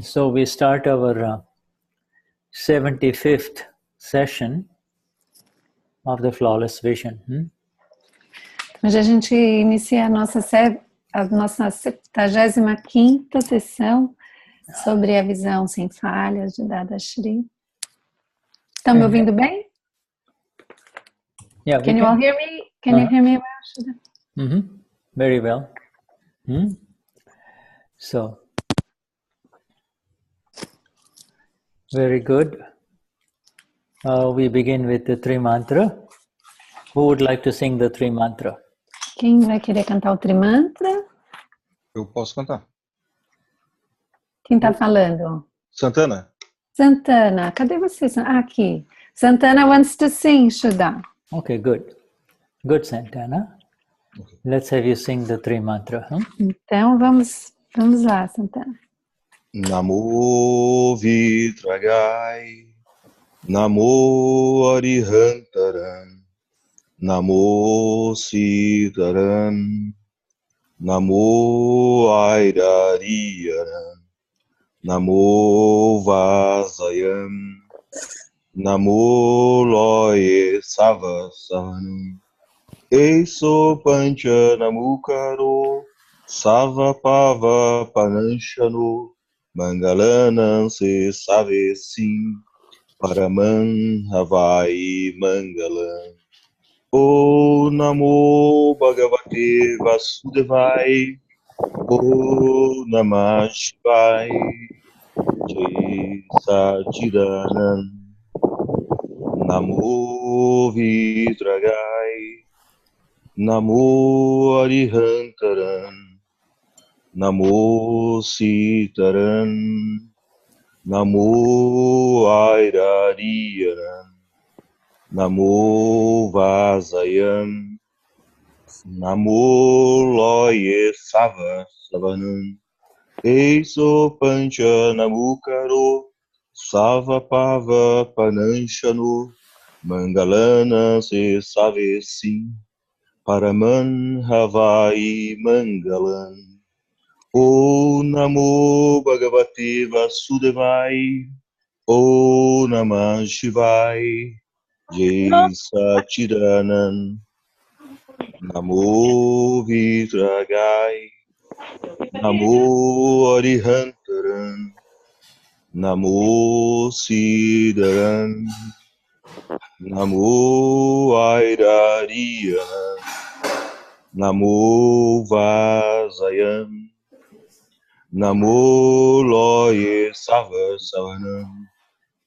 So we start our 75th session of the Flawless Vision. Hoje a gente inicia a nossa 75ª sessão sobre a visão sem falhas de Dadashri. Estão me ouvindo bem? Yeah, Can you all hear me? Can you hear me well, Shuddha? Very well. So, very good. We begin with the Tri Mantra. Who would like to sing the Tri Mantra? Quem vai querer cantar o Trimantra? Eu posso cantar. Quem está falando? Santana. Santana, cadê você? Ah, aqui. Santana wants to sing, Shuddha. Okay, good. Good, Santana. Okay. Let's have you sing the Tri Mantra. Então vamos lá, Santana. Namo Vitragai, Namo Arihantaram, Namo Sitaram, Namo Airariyaram, Namo Vazayam, Namo Loye Savasanam, Eiso Pancha Namukaro, Sava Pava Pananchano, Mangalanam Se Save Sim, Paraman Havai Mangalam. O Namo Bhagavate Vasudevai, O Namah Shivai, Jai Sachidanand, Namo Vitragai, Namo Arihantaram, Namo Sitaram, Namo Airariyaram, Namo Vazayam, Namo Loye Savasanam, Eiso Pancha Namukaro, Sava Pava Pananchano, Mangalana Se Save Sim, Paraman Havai Mangalam. O Namo Bhagavate Vasudevai, O Namah Shivai, Jai Sachidanand, Namo Vitragai, Namo Arihantaram, Namo Sidaram, Namo Airariyaram, Namo Vazayam, Namo Loye Savasanam,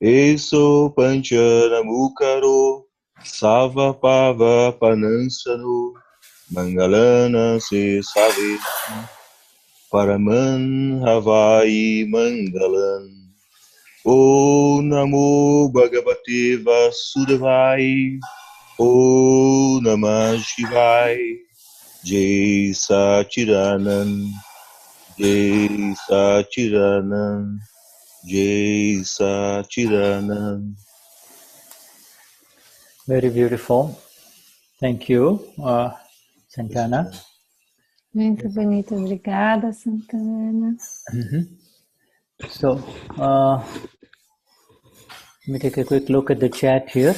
Eiso Pancha Namukaro, Sava Pava Panansano, Mangalana Se Save, Paraman Havai Mangalam. O Namo Bhagavate Vasudevai, O Namah Shivai, Jai Sachidanand, Jai Sachidanand, Jai Sachidanand. Very beautiful. Thank you, Santana. Muito bonito, obrigada, Santana. So, let me take a quick look at the chat here.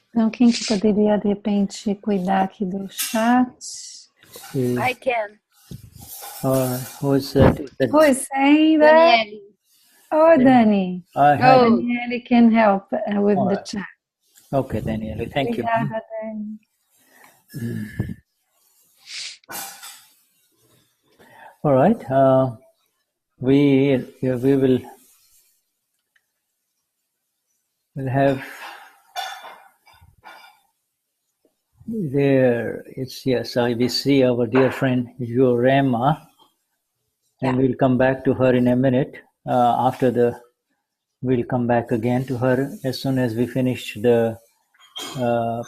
Então, quem que poderia, de repente, cuidar aqui do chat? I can. Who is that? Who is saying that? Danielli. Oh, Dani. Hi. Danielli can help with the chat. Okay, Danielli, thank you. Obrigada, Dani. All right. We'll have there. It's yes. We see our dear friend Jorema, and we'll come back to her in a minute. We'll come back again to her as soon as we finish the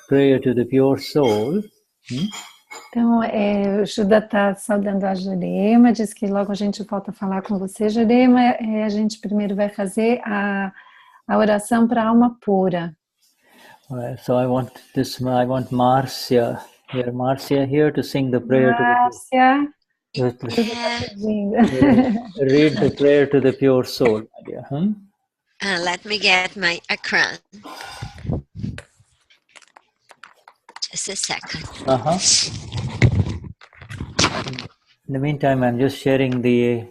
prayer to the pure soul. Então, o Shuddha está saudando a Jorema, diz que logo a gente volta a falar com você, Jorema. A gente primeiro vai fazer a oração para a alma pura. Alright, so I want Marcia here to sing the prayer. Marcia, Read the prayer to the pure soul, my dear. Let me get my Akram. Just a second. In the meantime, I'm just sharing the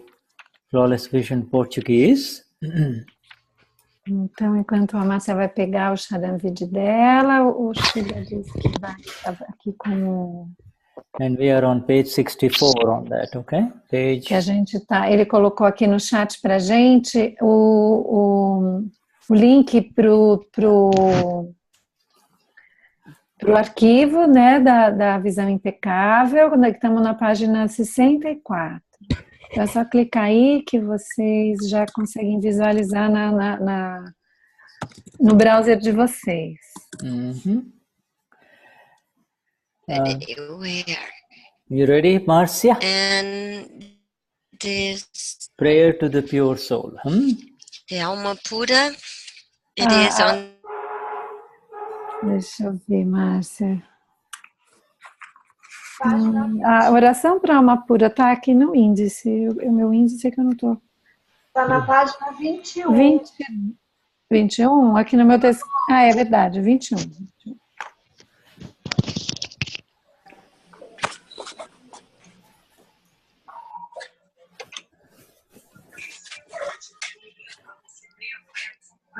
Flawless Vision Portuguese. Então, enquanto a Márcia vai pegar o Charanvide dela, o Shuddha diz que vai estar aqui com... And we are on page 64 on that, okay? Que a gente tá, ele colocou aqui no chat pra gente o link pro arquivo, né, da visão impecável, quando estamos na página 64. Então é só clicar aí que vocês já conseguem visualizar no browser de vocês. You ready, Marcia? And this... Prayer to the pure soul. The alma pura. It is on... Deixa eu ver, Márcia. A oração para alma pura está aqui no índice. O meu índice é que eu não estou. Está na página 21. 21? Aqui no meu texto. Ah, é verdade, 21.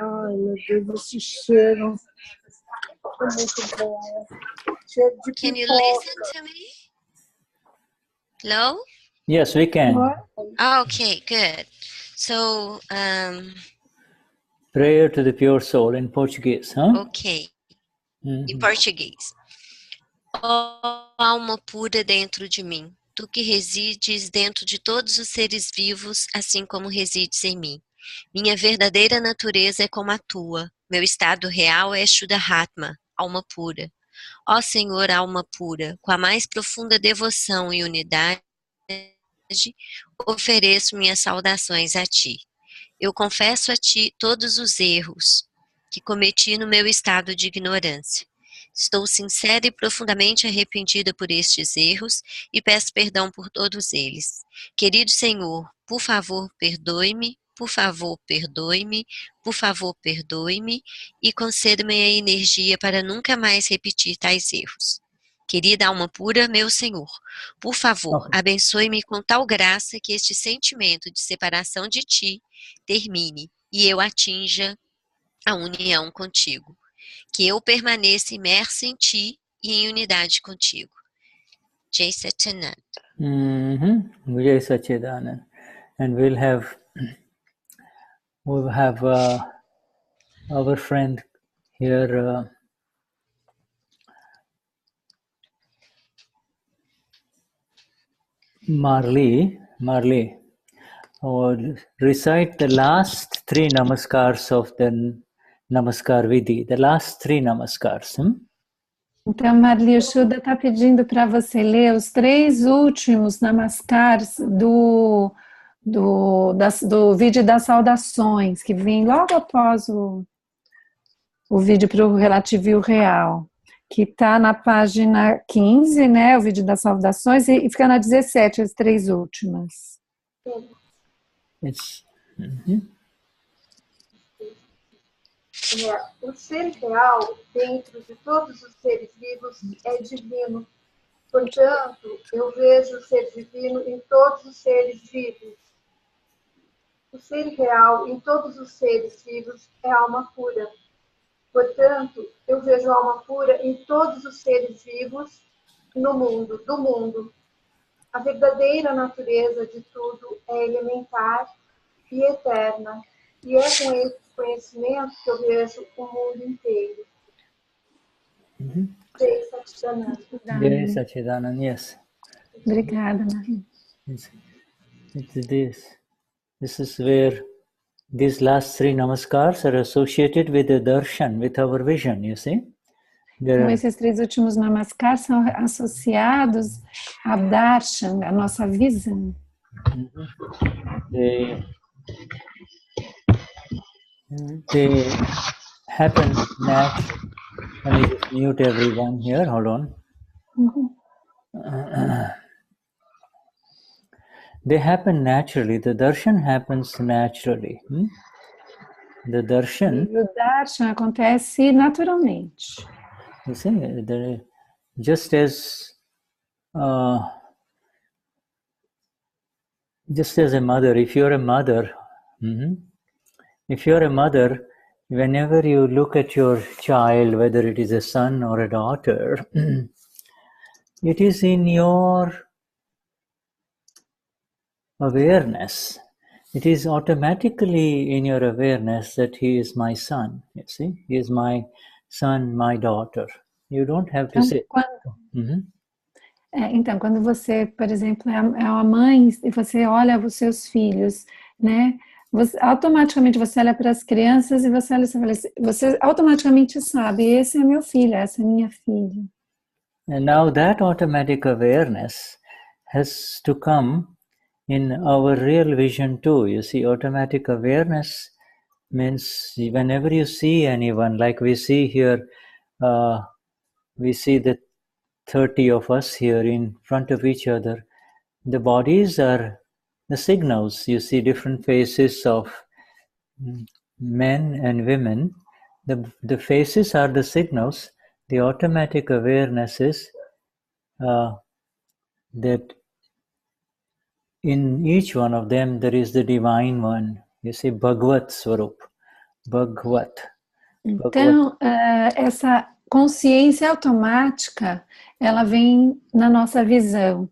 Ai, meu Deus, esse cheiro. É muito bom. Cheiro de Can you pipoca. listen to me? Hello? Yes, we can. Okay, good. So, Prayer to the pure soul in Portuguese, ok. Em português. Ó alma pura dentro de mim, tu que resides dentro de todos os seres vivos, assim como resides em mim. Minha verdadeira natureza é como a tua. Meu estado real é Shuddha-Atma, alma pura. Ó Senhor, alma pura, com a mais profunda devoção e unidade, ofereço minhas saudações a ti. Eu confesso a ti todos os erros que cometi no meu estado de ignorância. Estou sincera e profundamente arrependida por estes erros e peço perdão por todos eles. Querido Senhor, por favor, perdoe-me, por favor, perdoe-me, por favor, perdoe-me e conceda-me a energia para nunca mais repetir tais erros. Querida alma pura, meu Senhor, por favor, abençoe-me com tal graça que este sentimento de separação de ti termine e eu atinja a união contigo. Que eu permaneça imersa em ti e em unidade contigo. Jai Satchidanand. Jai Satchidanand. And we'll have our friend here, Marley, recite the last 3 namaskars of the Namaskar Vidhi, the last 3 namaskars. Então, Marli, o Shuddha está pedindo para você ler os 3 últimos namaskars do vídeo das saudações, que vem logo após o vídeo para o relativo e o real, que está na página 15, né, o vídeo das saudações, e fica na 17, as 3 últimas. O ser real dentro de todos os seres vivos é divino. Portanto, eu vejo o ser divino em todos os seres vivos. O ser real em todos os seres vivos é alma pura. Portanto, eu vejo a alma pura em todos os seres vivos do mundo. A verdadeira natureza de tudo é elementar e eterna. E é com esse conhecimento que eu vejo o mundo inteiro. Jai Satchidanand. Jai Satchidanand, yes. Obrigada, Maria. This is where these last 3 namaskars are associated with the darshan, with our vision, you see. Então, esses 3 últimos namaskars são associados a darshan, a nossa visão. They happen naturally. Let me just mute everyone here. Hold on. they happen naturally. The darshan happens naturally. The darshan. E o darshan acontece naturalmente. You see, just as a mother, if you're a mother, whenever you look at your child, whether it is a son or a daughter, it is in your awareness. It is automatically in your awareness that he is my son. You see, he is my son, my daughter. You don't have to say. Então, quando você, por exemplo, é uma mãe e você olha os seus filhos, né? Automaticamente você olha para as crianças e você olha e fala assim, você automaticamente sabe, esse é meu filho, essa é minha filha. And now that automatic awareness has to come in our real vision too. You see, automatic awareness means whenever you see anyone, like we see here, we see the 30 of us here in front of each other. The bodies are the signals. You see different faces of men and women. The faces are the signals. The automatic awareness is that in each one of them there is the divine one. You see, Bhagavad Swarup. Bhagavad. Então, essa consciência automática, ela vem na nossa visão.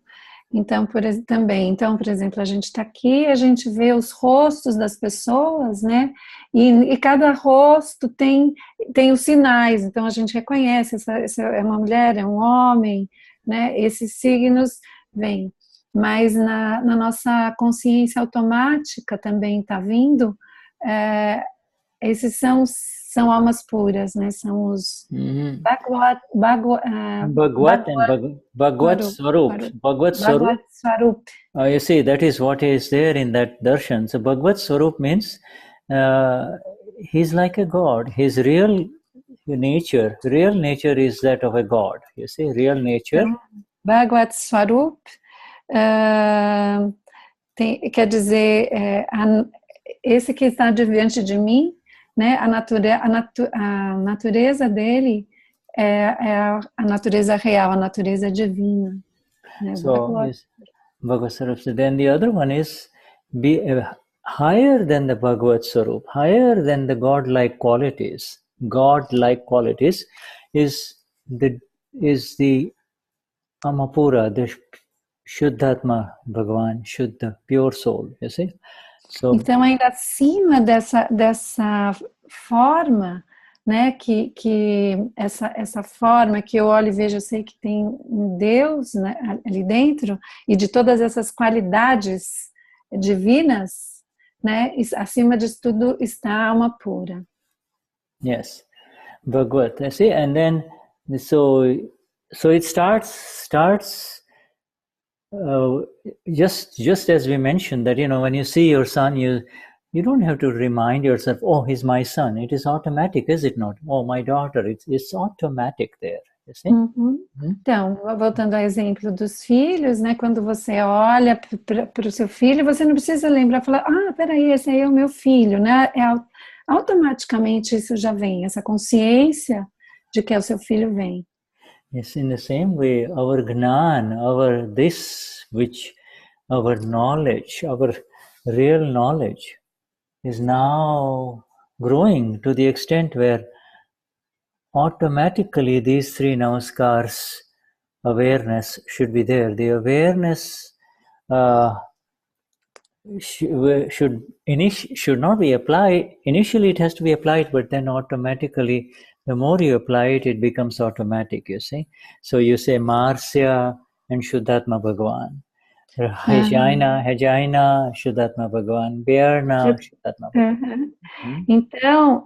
Então, por exemplo, a gente está aqui, a gente vê os rostos das pessoas, né? E cada rosto tem os sinais, então a gente reconhece, essa é uma mulher, é um homem, né? Esses signos vêm. Mas na nossa consciência automática também está vindo, esses são almas puras, né? São os Bhagavad Swarup. Bhagavad Swarup. You see, that is what is there in that darshan. So Bhagavad Swarup means he's like a god. His real nature is that of a god. You see, real nature. Bhagavad Swarup quer dizer esse que está diante de mim, né? A natureza dele é a natureza real, a natureza divina. Né? So, Bhagavad Swarup. Then the other one is higher than the Bhagavad Swarup, higher than the godlike qualities. Godlike qualities is the Amapura, the Shuddhatma Bhagavan, Shuddha, pure soul. You see? So, então, ainda acima dessa forma, né, que essa forma que eu olho e vejo, eu sei que tem um Deus, né, ali dentro, e de todas essas qualidades divinas, né, acima disso tudo está a alma pura. Yes, Bhagavad. You see, and then so it starts. Just as we mentioned that, when you see your son, you don't have to remind yourself, oh, he's my son. It is automatic, is it not? Oh, my daughter. It's automatic there. You see? Então, voltando ao exemplo dos filhos, né? Quando você olha para o seu filho, você não precisa lembrar, falar, peraí, esse aí é o meu filho, né? Automaticamente isso já vem, essa consciência de que é o seu filho vem. Yes, in the same way, our Gnan, our knowledge, our real knowledge is now growing to the extent where automatically these three namaskars, awareness should be there. The awareness should not be applied. Initially it has to be applied, but then automatically, the more you apply it, it becomes automatic, you see. So you say Marsya and Shuddhatma Bhagavan. Hejaina, Shuddhatma Bhagavan. Bhyarna, Shuddhatma Bhagavan. Então,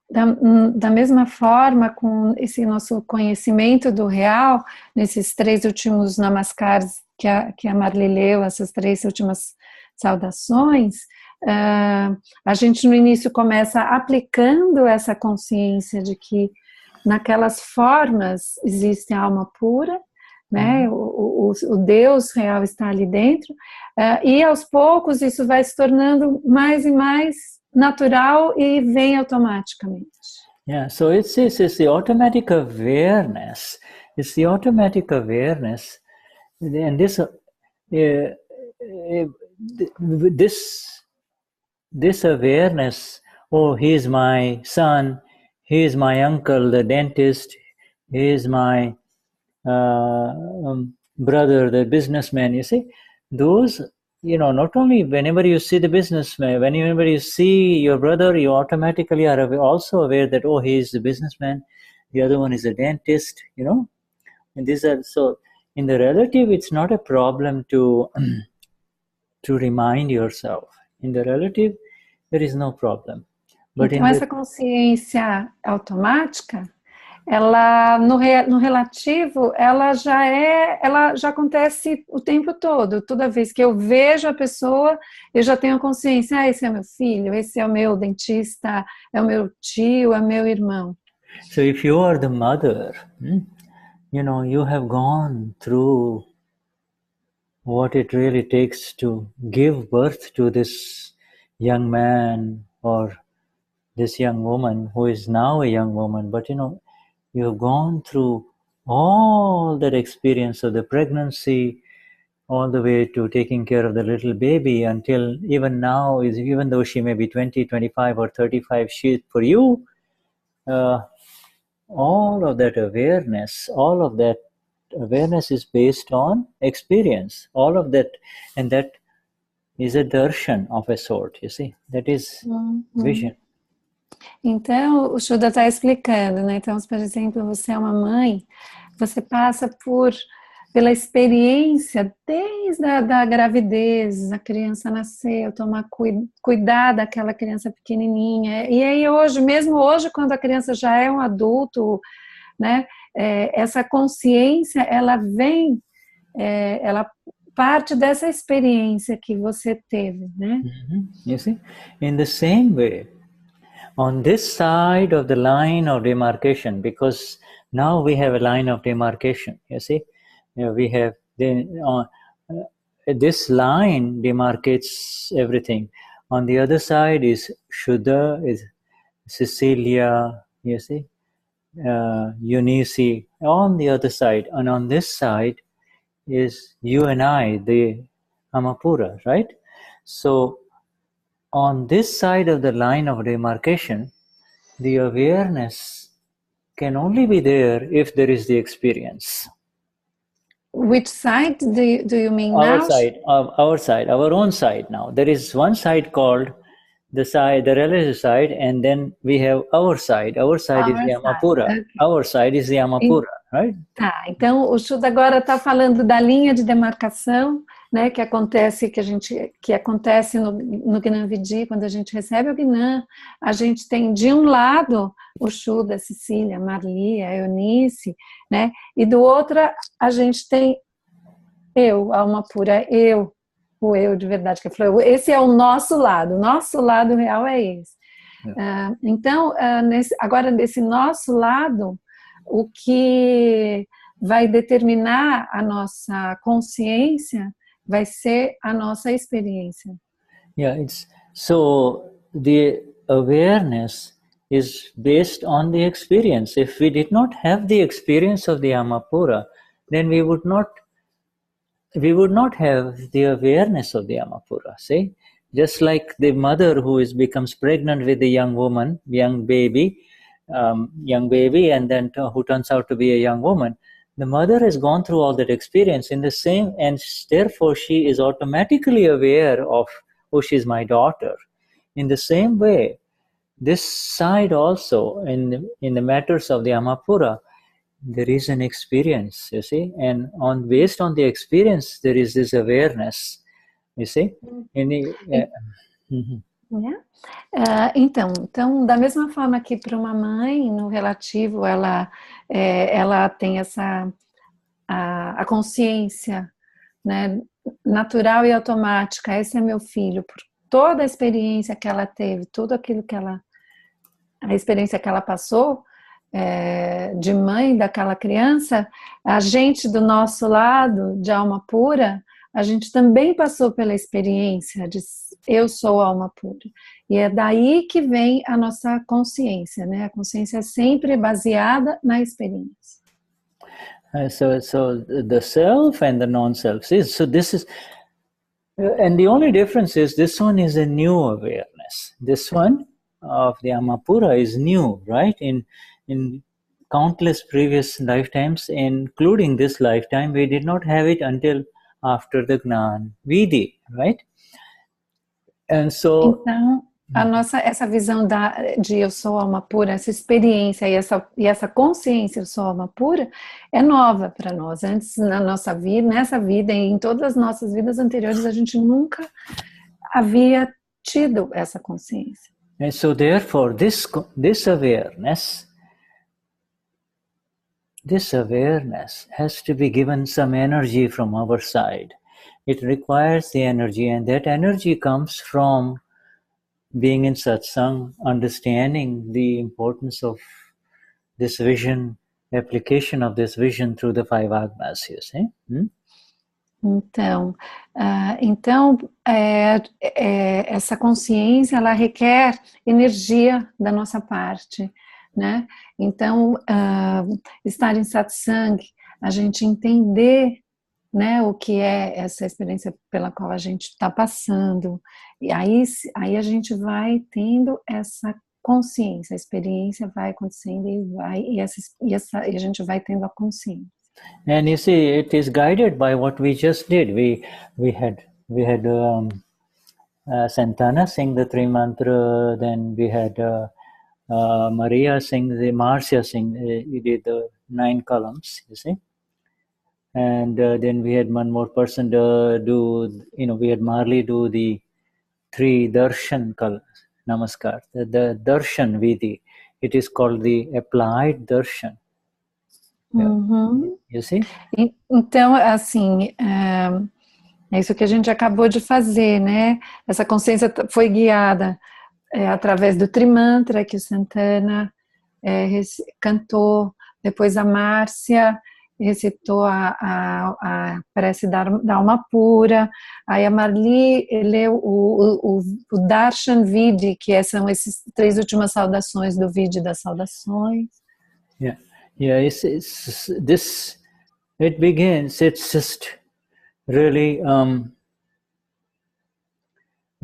da mesma forma, com esse nosso conhecimento do real, nesses 3 últimos namaskars que a Marli leu, essas 3 últimas saudações, a gente no início começa aplicando essa consciência de que naquelas formas existe a alma pura, né? O Deus real está ali dentro, e aos poucos isso vai se tornando mais e mais natural e vem automaticamente. Yeah, so it's the automatic awareness. It's the automatic awareness, and this awareness. Oh, he is my son. He is my uncle, the dentist. He is my brother, the businessman. You see, those. Not only whenever you see the businessman, whenever you see your brother, you automatically are also aware that, oh, he is the businessman, the other one is a dentist, and these are, so in the relative, it's not a problem to remind yourself. In the relative, there is no problem. But então, essa consciência automática, ela no relativo, ela já acontece o tempo todo. Toda vez que eu vejo a pessoa, eu já tenho consciência, esse é meu filho, esse é o meu dentista, é o meu tio, é o meu irmão. So if you are the mother, you have gone through what it really takes to give birth to this young man or this young woman who is now a young woman, but you have gone through all that experience of the pregnancy, all the way to taking care of the little baby until even now, even though she may be 20, 25 or 35, for you, all of that awareness is based on experience. All of that, and that is a darshan of a sort, you see. That is vision. Então, o Shuddha está explicando, né? Então, por exemplo, você é uma mãe, você passa pela experiência desde a gravidez, a criança nasceu, tomar cuidar daquela criança pequenininha. E aí mesmo hoje, quando a criança já é um adulto, né? Essa consciência, ela vem, ela parte dessa experiência que você teve, né? You see, in the same way, on this side of the line of demarcation, because now we have a line of demarcation, you see, we have this line demarcates everything. On the other side is Shuddha, is Cecilia, you see, Eunice, on the other side, and on this side is you and I, the Amapura, right? So on this side of the line of demarcation, the awareness can only be there if there is the experience. Which side do you mean our now? Side, our own side now. There is one side called the relative side, and then we have our side. Our side is the Amapura. Okay. Our side is the Amapura, right? Tá, então o Shuddha agora está falando da linha de demarcação, né, que acontece no Gnan Vidi, quando a gente recebe o Gnan, a gente tem de um lado o Shuddha, a Cecília, a Marli, a Eunice, né, e do outro a gente tem eu, a alma pura, o eu de verdade, que falou, esse é o nosso lado real é esse. Então, agora nesse nosso lado, o que vai determinar a nossa consciência vai ser a nossa experiência. Yeah, so the awareness is based on the experience. If we did not have the experience of the Amapura, then we would not have the awareness of the Amapura. See, just like the mother who becomes pregnant with the young baby, and then who turns out to be a young woman. The mother has gone through all that experience in the same, and therefore she is automatically aware of, oh, she's my daughter. In the same way, this side also, in the matters of the Amapura, there is an experience, you see, and based on the experience, there is this awareness, you see. Então, da mesma forma que para uma mãe, no relativo, ela tem a consciência, né, natural e automática, esse é meu filho, por toda a experiência que ela teve, tudo aquilo a experiência que ela passou, de mãe daquela criança, a gente do nosso lado, de alma pura, a gente também passou pela experiência de eu sou alma pura. E é daí que vem a nossa consciência, né? A consciência é sempre baseada na experiência. So the self and the non-self. So this is, and the only difference is this one is a new awareness. This one of the Amapura is new, right? In countless previous lifetimes, including this lifetime, we did not have it until after the Gnan Vidhi, right? And so, então, essa visão de eu sou alma pura, essa experiência e essa consciência eu sou alma pura é nova para nós. Antes, na nossa vida, nessa vida e em todas as nossas vidas anteriores, a gente nunca havia tido essa consciência. And so therefore, this awareness has to be given some energy from our side. It requires the energy, and that energy comes from being in satsang, understanding the importance of this vision, application of this vision through the 5 agmas, you see? Então, essa consciência, ela requer energia da nossa parte, né? Então, estar em satsang, a gente entender, né, o que é essa experiência pela qual a gente está passando, e aí a gente vai tendo essa consciência, a experiência vai acontecendo e a gente vai tendo a consciência. And you see, it is guided by what we just did. We had Santana sing the 3 mantra, then we had Marcia sing, we did the 9 columns, you see. And then we had one more person we had Marley do the 3 darshan namaskar, the darshan vidhi. It is called the applied darshan. Uhum. You see? Então, assim, é isso que a gente acabou de fazer, né? Essa consciência foi guiada através do Trimantra que o Santana cantou, depois a Márcia recitou a prece da alma pura, aí a Marli leu o Darshan Vidhi, que são essas 3 últimas saudações do Vidhi das saudações. Yeah, it begins, it's just really,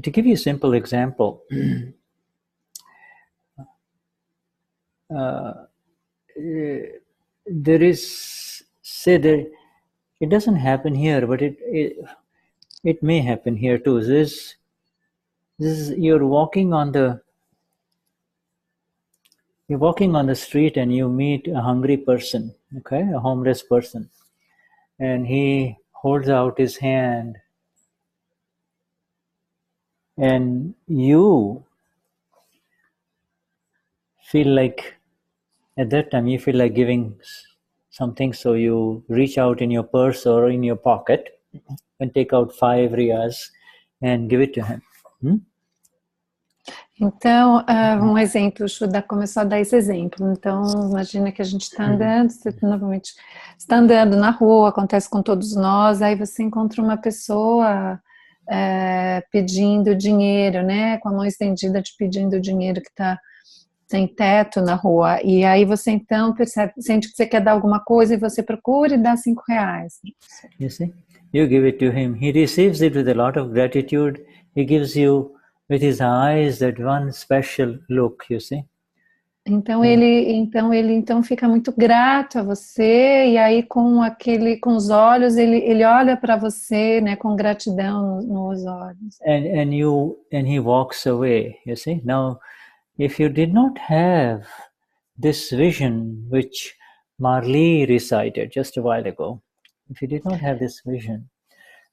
to give you a simple example, there is, it doesn't happen here, but it may happen here too. This is, you're walking on the street and you meet a hungry person, okay, a homeless person, and he holds out his hand, and you feel like, at that time you feel like giving something, so you reach out in your purse or in your pocket and take out 5 riyas and give it to him. Então, um exemplo, o Shuddha começou a dar esse exemplo. Então, imagina que a gente está andando, você novamente está andando na rua, acontece com todos nós, aí você encontra uma pessoa pedindo dinheiro, né, com a mão estendida te pedindo dinheiro, que está sem teto na rua, e aí você então sente que você quer dar alguma coisa e você procura e dá 5 reais. You see, you give it to him, he receives it with a lot of gratitude, he gives you with his eyes that one special look, you see. Então ele fica muito grato a você, e aí com os olhos ele olha para você, né, com gratidão nos olhos. And he walks away, you see. Now, if you did not have this vision which Marley recited just a while ago, if you did not have this vision,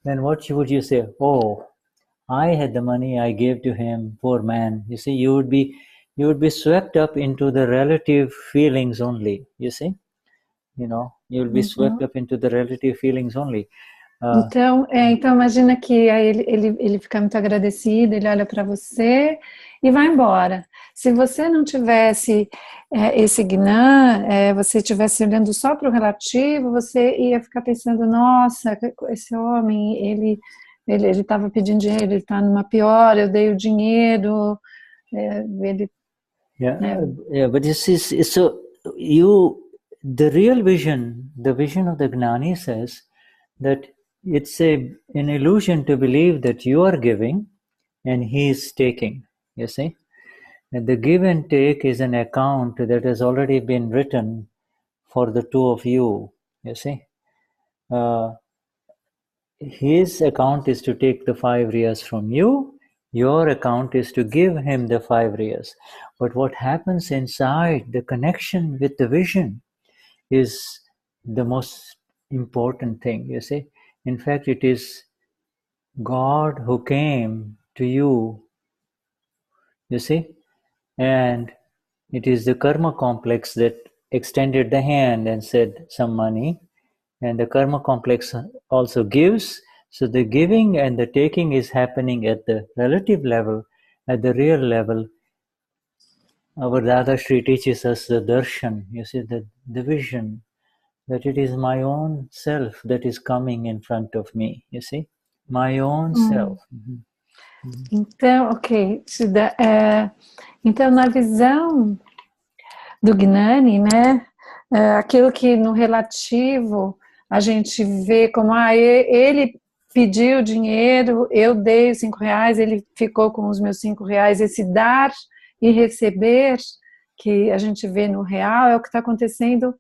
then what would you say? Oh, I had the money, I gave to him, poor man. You see, you would be swept up into the relative feelings only, you see. You know, you will be swept up into the relative feelings only. Então imagina que aí ele fica muito agradecido, ele olha para você e vai embora. Se você não tivesse esse Gnan, você estivesse olhando só para o relativo, você ia ficar pensando, nossa, esse homem, ele estava pedindo dinheiro, ele está numa pior, eu dei o dinheiro, ele... But this is so the real vision, the vision of the Gnani says that it's an illusion to believe that you are giving and he is taking, you see. And the give and take is an account that has already been written for the two of you, you see. His account is to take the 5 riyas from you. Your account is to give him the 5 riyas. But what happens inside, the connection with the vision, is the most important thing, you see. In fact, it is God who came to you, you see. And it is the karma complex that extended the hand and said some money. And the karma complex also gives. So the giving and the taking is happening at the relative level, at the real level. Our Dadashri teaches us the darshan, you see, the vision, that it is my own self that is coming in front of me, you see, my own self. Então, ok, Shuddha, então na visão do Gnani, né, aquilo que no relativo a gente vê como, ele pediu dinheiro, eu dei os 5 reais, ele ficou com os meus 5 reais, esse dar e receber que a gente vê no real é o que está acontecendo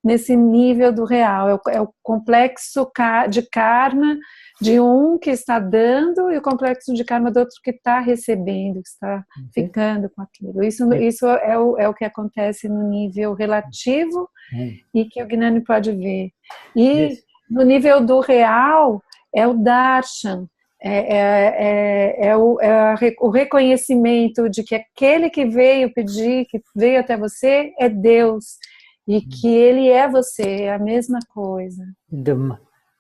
nesse nível do real, é o complexo de karma de um que está dando e o complexo de karma do outro que está recebendo, que está ficando com aquilo. Isso é o que acontece no nível relativo e que o Gnani pode ver. E no nível do real é o darshan, o reconhecimento de que aquele que veio pedir, que veio até você, é Deus. E que ele é você, é a mesma coisa.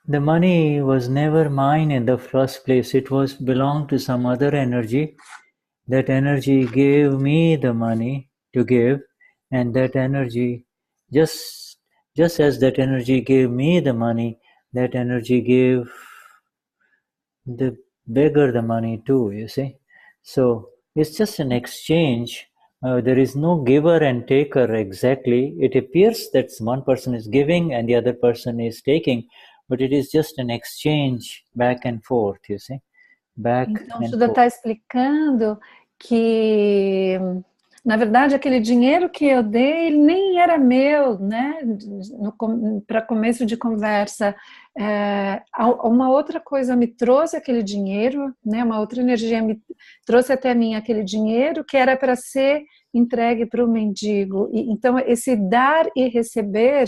The money was never mine in the first place. It was belonged to some other energy. That energy gave me the money to give, and that energy, just as that energy gave me the money, that energy gave the beggar the money too, you see. So it's just an exchange. There is no giver and taker exactly. It appears that one person is giving and the other person is taking, but it is just an exchange back and forth, you see. Então, o Shuddha está explicando que, na verdade, aquele dinheiro que eu dei, ele nem era meu, né? Para começo de conversa, uma outra coisa me trouxe aquele dinheiro, né? Uma outra energia me trouxe até mim aquele dinheiro que era para ser entregue para o mendigo. Então, esse dar e receber,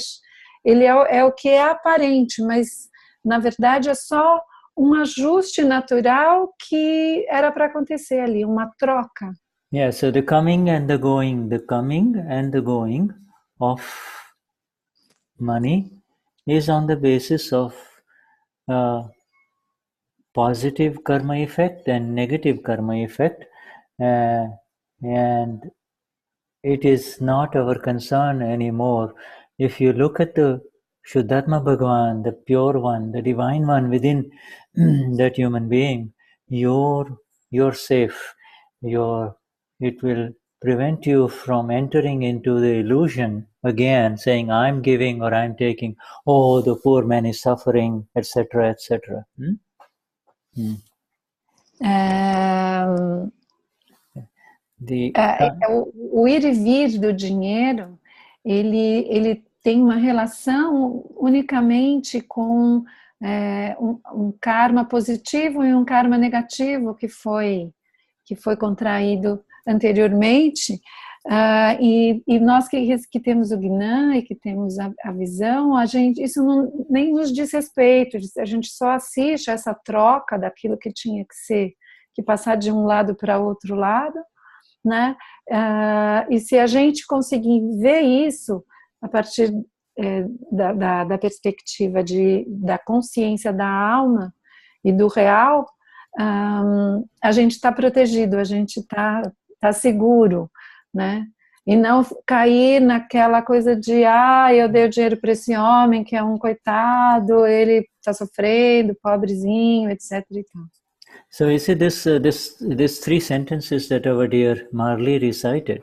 ele é o que é aparente, mas, na verdade, é só um ajuste natural que era para acontecer ali, uma troca. Yeah, so the coming and the going of money is on the basis of positive karma effect and negative karma effect, and it is not our concern anymore. If you look at the Shuddhatma Bhagavan, the pure one, the divine one within that human being, you're safe. It will prevent you from entering into the illusion again, saying I'm giving or I'm taking. Oh, the poor man is suffering, etc., etc. O ir e vir do dinheiro, ele tem uma relação unicamente com um karma positivo e um karma negativo que foi contraído anteriormente, e nós que temos o Gnan e que temos a visão, isso nem nos diz respeito, a gente só assiste a essa troca daquilo que tinha que passar de um lado para outro lado, né? E se a gente conseguir ver isso a partir da perspectiva da consciência da alma e do real, a gente está protegido, a gente está seguro, né? E não cair naquela coisa de eu dei o dinheiro para esse homem que é um coitado, ele está sofrendo, pobrezinho, etc. E tal. So you see this 3 sentences that our dear Marley recited,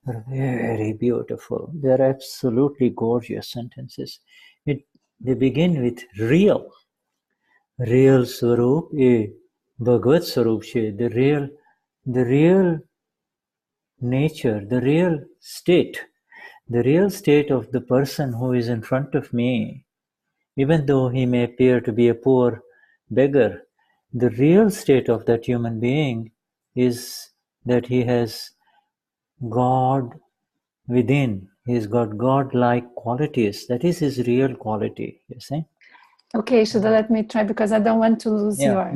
are very beautiful. They are absolutely gorgeous sentences. They begin with real Swarup, Bhagavad Swarup, the real nature, the real state of the person who is in front of me, even though he may appear to be a poor beggar, the real state of that human being is that he has God within. He's got God-like qualities. That is his real quality, you see. Okay, Shuddha, let me try because I don't want to lose your...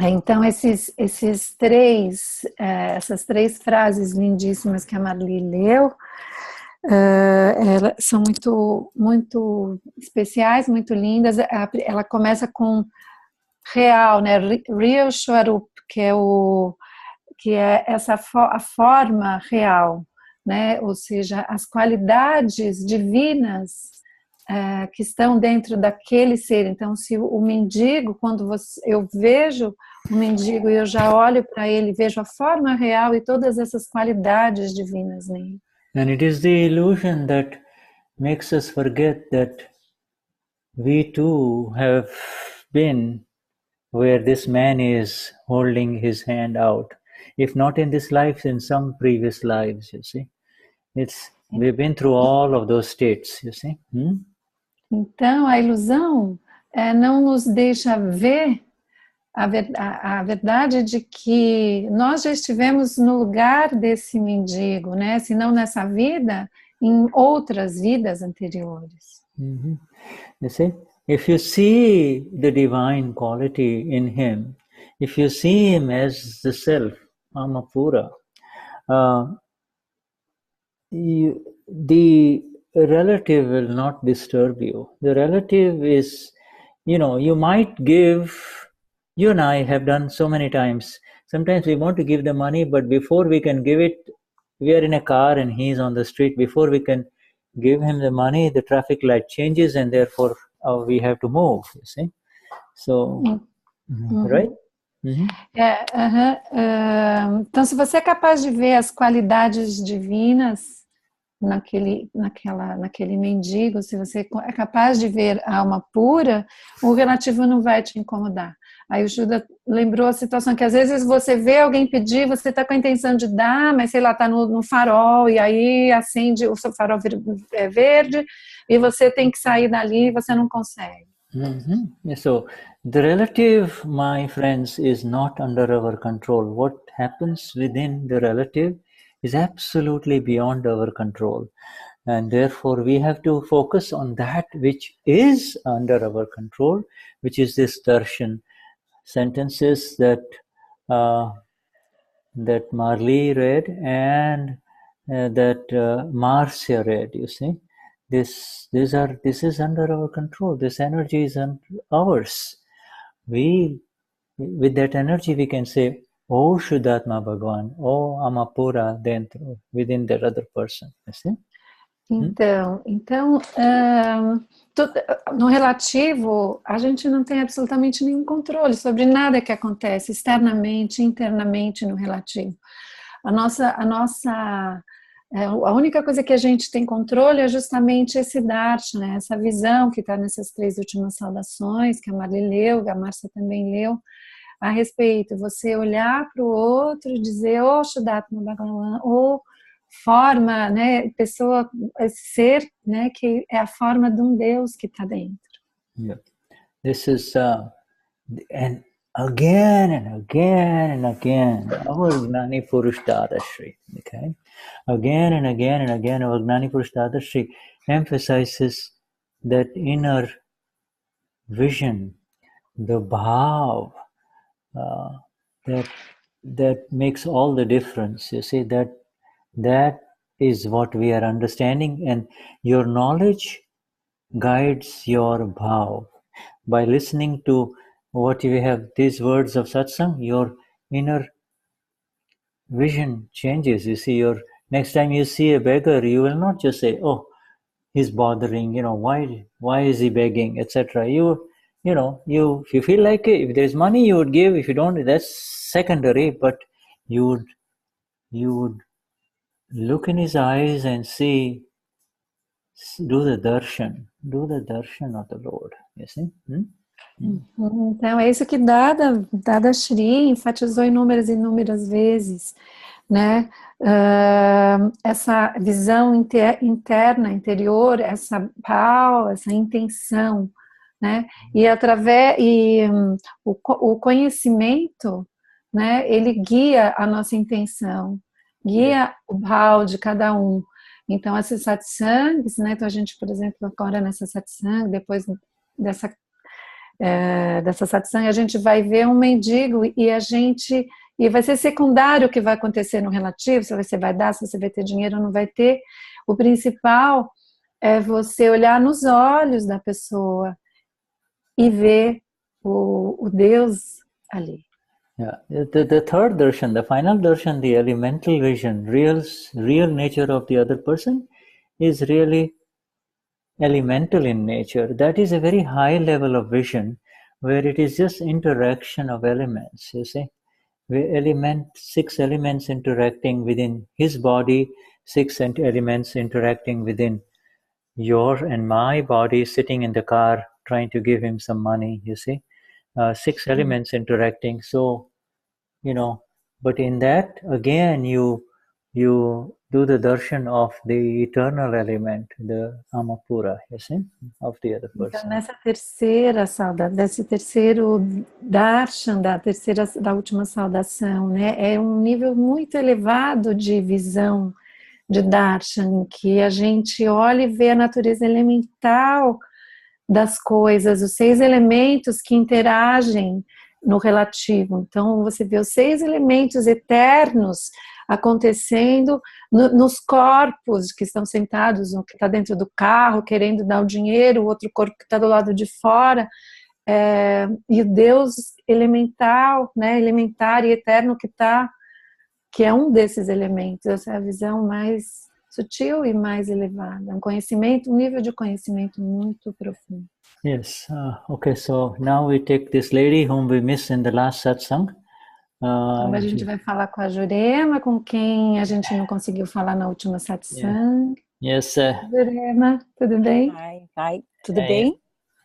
Então, essas três frases lindíssimas que a Marli leu, são muito, muito especiais, muito lindas. Ela começa com real, né? Real Swarup, que é a forma real, né? Ou seja, as qualidades divinas que estão dentro daquele ser. Então, se o mendigo, quando eu vejo o mendigo e eu já olho para ele, vejo a forma real e todas essas qualidades divinas nele. And it is the illusion that makes us forget that we too have been where this man is holding his hand out. If not in this life, in some previous lives, you see. We've been through all of those states, you see. Então, a ilusão não nos deixa ver a verdade de que nós já estivemos no lugar desse mendigo, né? Se não nessa vida, em outras vidas anteriores. You see, if you see the divine quality in him, if you see him as the self, Amapura, the relative will not disturb you. The relative is, you might give, you and I have done so many times. Sometimes we want to give the money, but before we can give it, we are in a car and he's on the street. Before we can give him the money, the traffic light changes and therefore we have to move, you see. So, right? Então, se você é capaz de ver as qualidades divinas naquele mendigo, se você é capaz de ver a alma pura, o relativo não vai te incomodar. Aí o Shuddha lembrou a situação que às vezes você vê alguém pedir, você está com a intenção de dar, mas sei lá, está no farol, e aí acende, o seu farol é verde, e você tem que sair dali e você não consegue. So, the relative, my friends, is not under our control. What happens within the relative is absolutely beyond our control. And therefore, we have to focus on that which is under our control, which is this darshan. Sentences that Marley read and that Marcia read, you see. This is under our control. This energy is ours. With that energy, we can say, "Oh Shuddhatma Bhagavan, oh Amapura dentro," within that other person. You see? Então, no relativo, a gente não tem absolutamente nenhum controle sobre nada que acontece externamente, internamente no relativo. A única coisa que a gente tem controle é justamente esse darshan, né? Essa visão que está nessas 3 últimas saudações, que a Marli leu, que a Márcia também leu, a respeito. Você olhar para o outro e dizer, oh Shuddhatma Bhagavan, oh forma, né, pessoa, ser, né, que é a forma de Deus que está dentro. Yeah. This is and again and again and again our Gnani Purush Dadashri, okay? Again and again, our Gnani Purush Dadashri emphasizes that inner vision, the bhav, that makes all the difference. You see, that is what we are understanding, and your knowledge guides your bhav. By listening to what we have, these words of satsang, your inner vision changes. You see, your next time you see a beggar, you will not just say, oh, he's bothering, why is he begging, etc. You if you feel like it, if there's money you would give, if you don't, that's secondary, but you would look in his eyes and see, do the darshan of the Lord, you see. Então é isso que Dadashri enfatizou inúmeras vezes, né? Essa visão interna, interior, essa bhav, essa intenção, né? E o conhecimento, né? Ele guia a nossa intenção, guia o bhav de cada um. Então esses satsangs, né? Então a gente, por exemplo, agora nessa satsang, depois dessa satsang, a gente vai ver um mendigo e vai ser secundário o que vai acontecer no relativo, se você vai dar, se você vai ter dinheiro ou não vai ter. O principal é você olhar nos olhos da pessoa e ver o Deus ali. Yeah. The third darshan, the final darshan, the elemental vision, real nature of the other person is really elemental in nature. That is a very high level of vision where it is just interaction of elements, you see. 6 elements interacting within his body, 6 elements interacting within your and my body, sitting in the car trying to give him some money, you see. 6 elements interacting, so, but in that, again, you do the darshan of the eternal element, the Amapura, you see, of the other person. Então, nessa terceira saudação, desse terceiro darshan, da última saudação, né, é um nível muito elevado de visão de darshan, em que a gente olha e vê a natureza elemental das coisas, os 6 elementos que interagem no relativo. Então, você vê os 6 elementos eternos acontecendo nos corpos que estão sentados, um que está dentro do carro querendo dar o dinheiro, o outro corpo que está do lado de fora, e o Deus elemental, né, elementar e eterno que é um desses elementos. Essa é a visão mais sutil e mais elevada, um nível de conhecimento muito profundo. Yes, okay, so now we take this lady whom we missed in the last satsang. Então a gente vai falar com a Jurema, com quem a gente não conseguiu falar na última satsang. Yes. Jurema, tudo bem? Hi, tudo bem?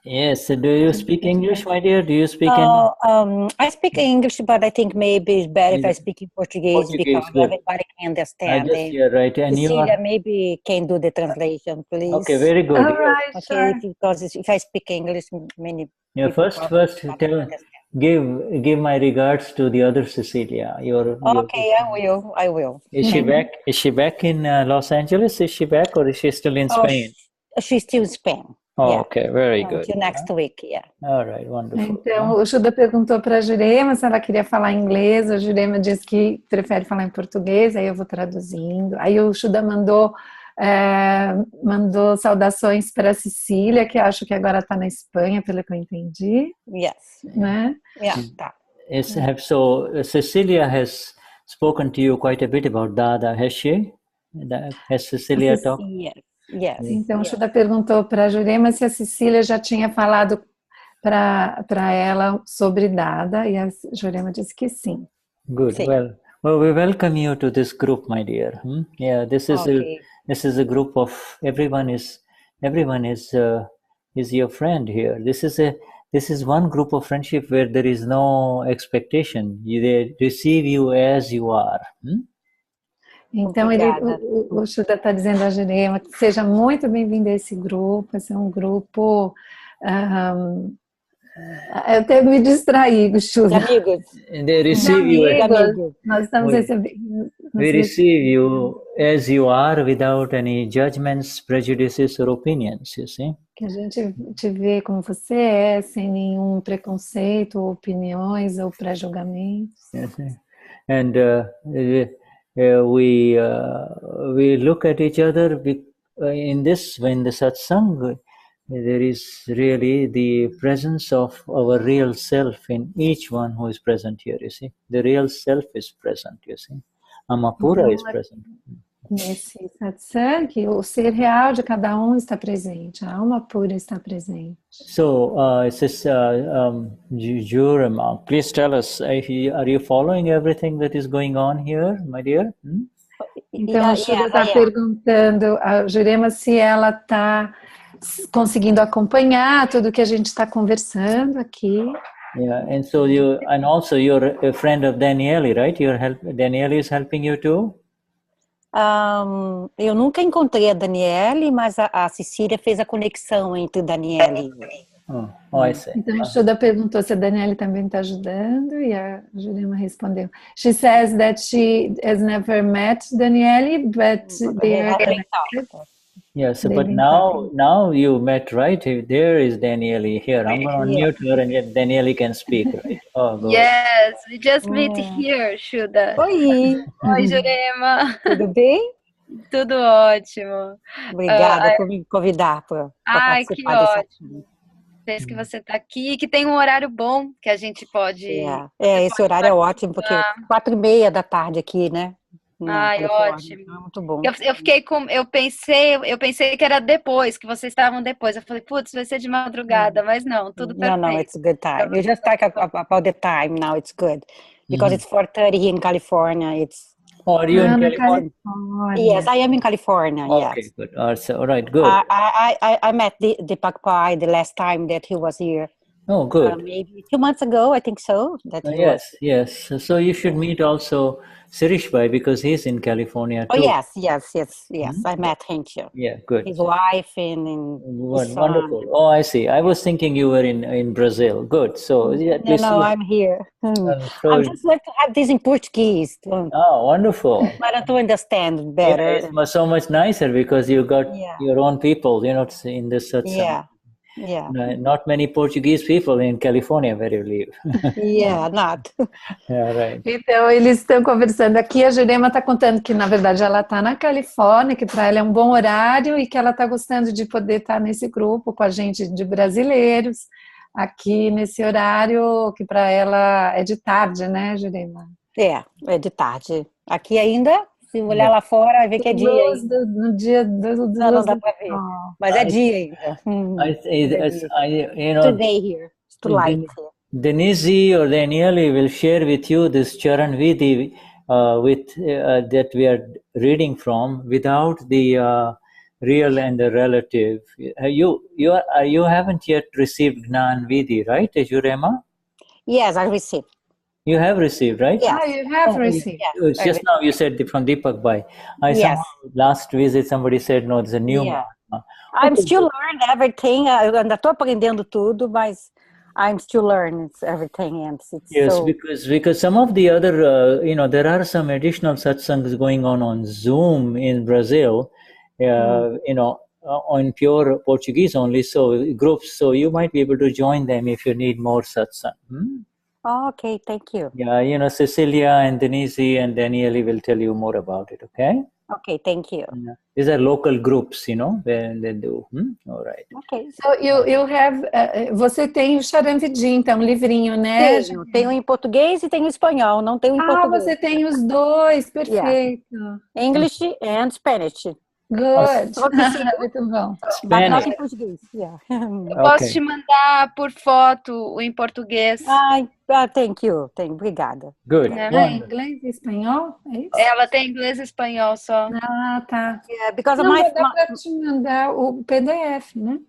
Yes, do you speak English, my dear? Do you speak English? I speak English, but I think maybe it's better if I speak in Portuguese because good. everybody can understand. Right. And Cecilia maybe can do the translation, please. Okay, very good. All right, Okay, sure. Because if I speak English, many first give my regards to the other Cecilia. Okay, I will. Is she back? Is she back in Los Angeles? Is she back, or is she still in Spain? She's still in Spain. Oh, yeah. Okay, very good. Until next week, yeah. All right, wonderful. Então, o Shuddha perguntou para a Jurema se ela queria falar inglês, a Jurema disse que prefere falar em português, aí eu vou traduzindo. Aí o Shuddha mandou saudações para a Cecília, que acho que agora está na Espanha, pelo que eu entendi. Yes. Né? Yeah. So Cecilia has spoken to you quite a bit about Dada, has she? Has Cecilia talked? Yes. Então o Shuddha perguntou para a Jurema se a Cecília já tinha falado para ela sobre Dada, e a Jurema disse que sim. Good. Sim. Well, we welcome you to this group, my dear. Yeah, this is a group of everyone is your friend here. This is one group of friendship where there is no expectation. They receive you as you are. Então o Shuddha está dizendo a Jurema que seja muito bem-vindo a esse grupo. Esse é um grupo. Eu até me distraí, Shuddha. Amigos. They receive you. Amigos. Nós estamos recebendo. We receive you as you are, without any judgments, prejudices, or opinions. You see. Que a gente te vê como você é, sem nenhum preconceito, opiniões ou pré-julgamentos. Yes. And we look at each other in this, when the satsang, there is really the presence of our real self in each one who is present here, you see. The real self is present, you see. Amapura is present. Nesse satsang, o ser real de cada está presente, a alma pura está presente. So, it says, Jurema, please tell us, are you following everything that is going on here, my dear? Então, a Shuddha está perguntando a Jurema se ela está conseguindo acompanhar tudo que a gente está conversando aqui. Yeah, and so and also you're a friend of Danielli, right? Danielli is helping you too? Eu nunca encontrei a Danielli, mas a Cecília fez a conexão entre Danielli. I see. Então a Shuddha perguntou se a Danielli também está ajudando e a Jurema respondeu. She says that she has never met Danielli, but they are connected. Yes, but now you met, right? There is Danielli here. I'm going to unmute her and yet Danielli can speak, right? Oh, good. Yes, we just meet here, Shuddha. Oi! Oi, Jurema. Tudo bem? Tudo ótimo. Obrigada por me convidar para participar dessa ótimo. Penso que você está aqui, que tem um horário bom que a gente pode... esse horário é ótimo, porque 4:30 da tarde aqui, né? Ótimo. É muito bom. Eu pensei que era depois, que vocês estavam depois. Eu falei, putz, vai ser de madrugada, mas não, tudo perfeito. No, it's a good time. You just talk about the time now, it's good. Because it's 4:30 here in California. Are you in California? Yes, I am in California. Okay, yes. Good. All right, good. I met Deepak Pai the last time that he was here. Oh, good. Maybe 2 months ago, I think so. Yes. So you should meet also Sirish Bhai, because he's in California too. Oh, yes. I met him too. Yeah, good. His wife and his son. Wonderful. Oh, I see. I was thinking you were in Brazil. Good. So no, I'm here. I'm just like to have this in Portuguese. Oh, wonderful. But I to understand better. Yeah, it's so much nicer because you got your own people, in this satsang. Yeah. Not many Portuguese people in California where you live. Not. Right. Então, eles estão conversando aqui. A Jurema está contando que, na verdade, ela está na Califórnia, que para ela é um bom horário e que ela está gostando de poder estar nesse grupo com a gente de brasileiros, aqui nesse horário que para ela é de tarde, né, Jurema? É de tarde. Aqui ainda... Se olhar lá fora, vai ver que é dia ainda. No dia do não dá para ver. Mas é dia ainda. Today here. It's too light. Denise or Danielli will share with you this Charan Vidhi that we are reading from without the real and the relative. You haven't yet received Gnan Vidhi, right, Jurema? Yes, I received. You have received, right? Yeah, you have received. It's just now you said from Deepak Bhai. Last visit somebody said, no, it's a new Mahatma. I'm still learning everything. Eu ainda estou aprendendo tudo, mas I'm still learning everything. And because some of the other, there are some additional satsangs going on Zoom in Brazil, on pure Portuguese only, so groups. So you might be able to join them if you need more satsang. Oh, okay, thank you. Yeah, Cecilia and Denise and Danielli will tell you more about it, okay? Okay, thank you. These are local groups, where they do. All right. Okay. So you have, você tem o Charan Vidhi, então, um livrinho, né? Tenho em português e tenho em espanhol, não tenho em português. Você tem os dois, perfeito. English and Spanish. Good. Muito bom. Mas não em português. Eu posso te mandar por foto em português. Thank you. Obrigada. Good. Inglês e espanhol? É isso? Ela tem inglês e espanhol só. Tá. Because não, dá para te mandar o PDF, né?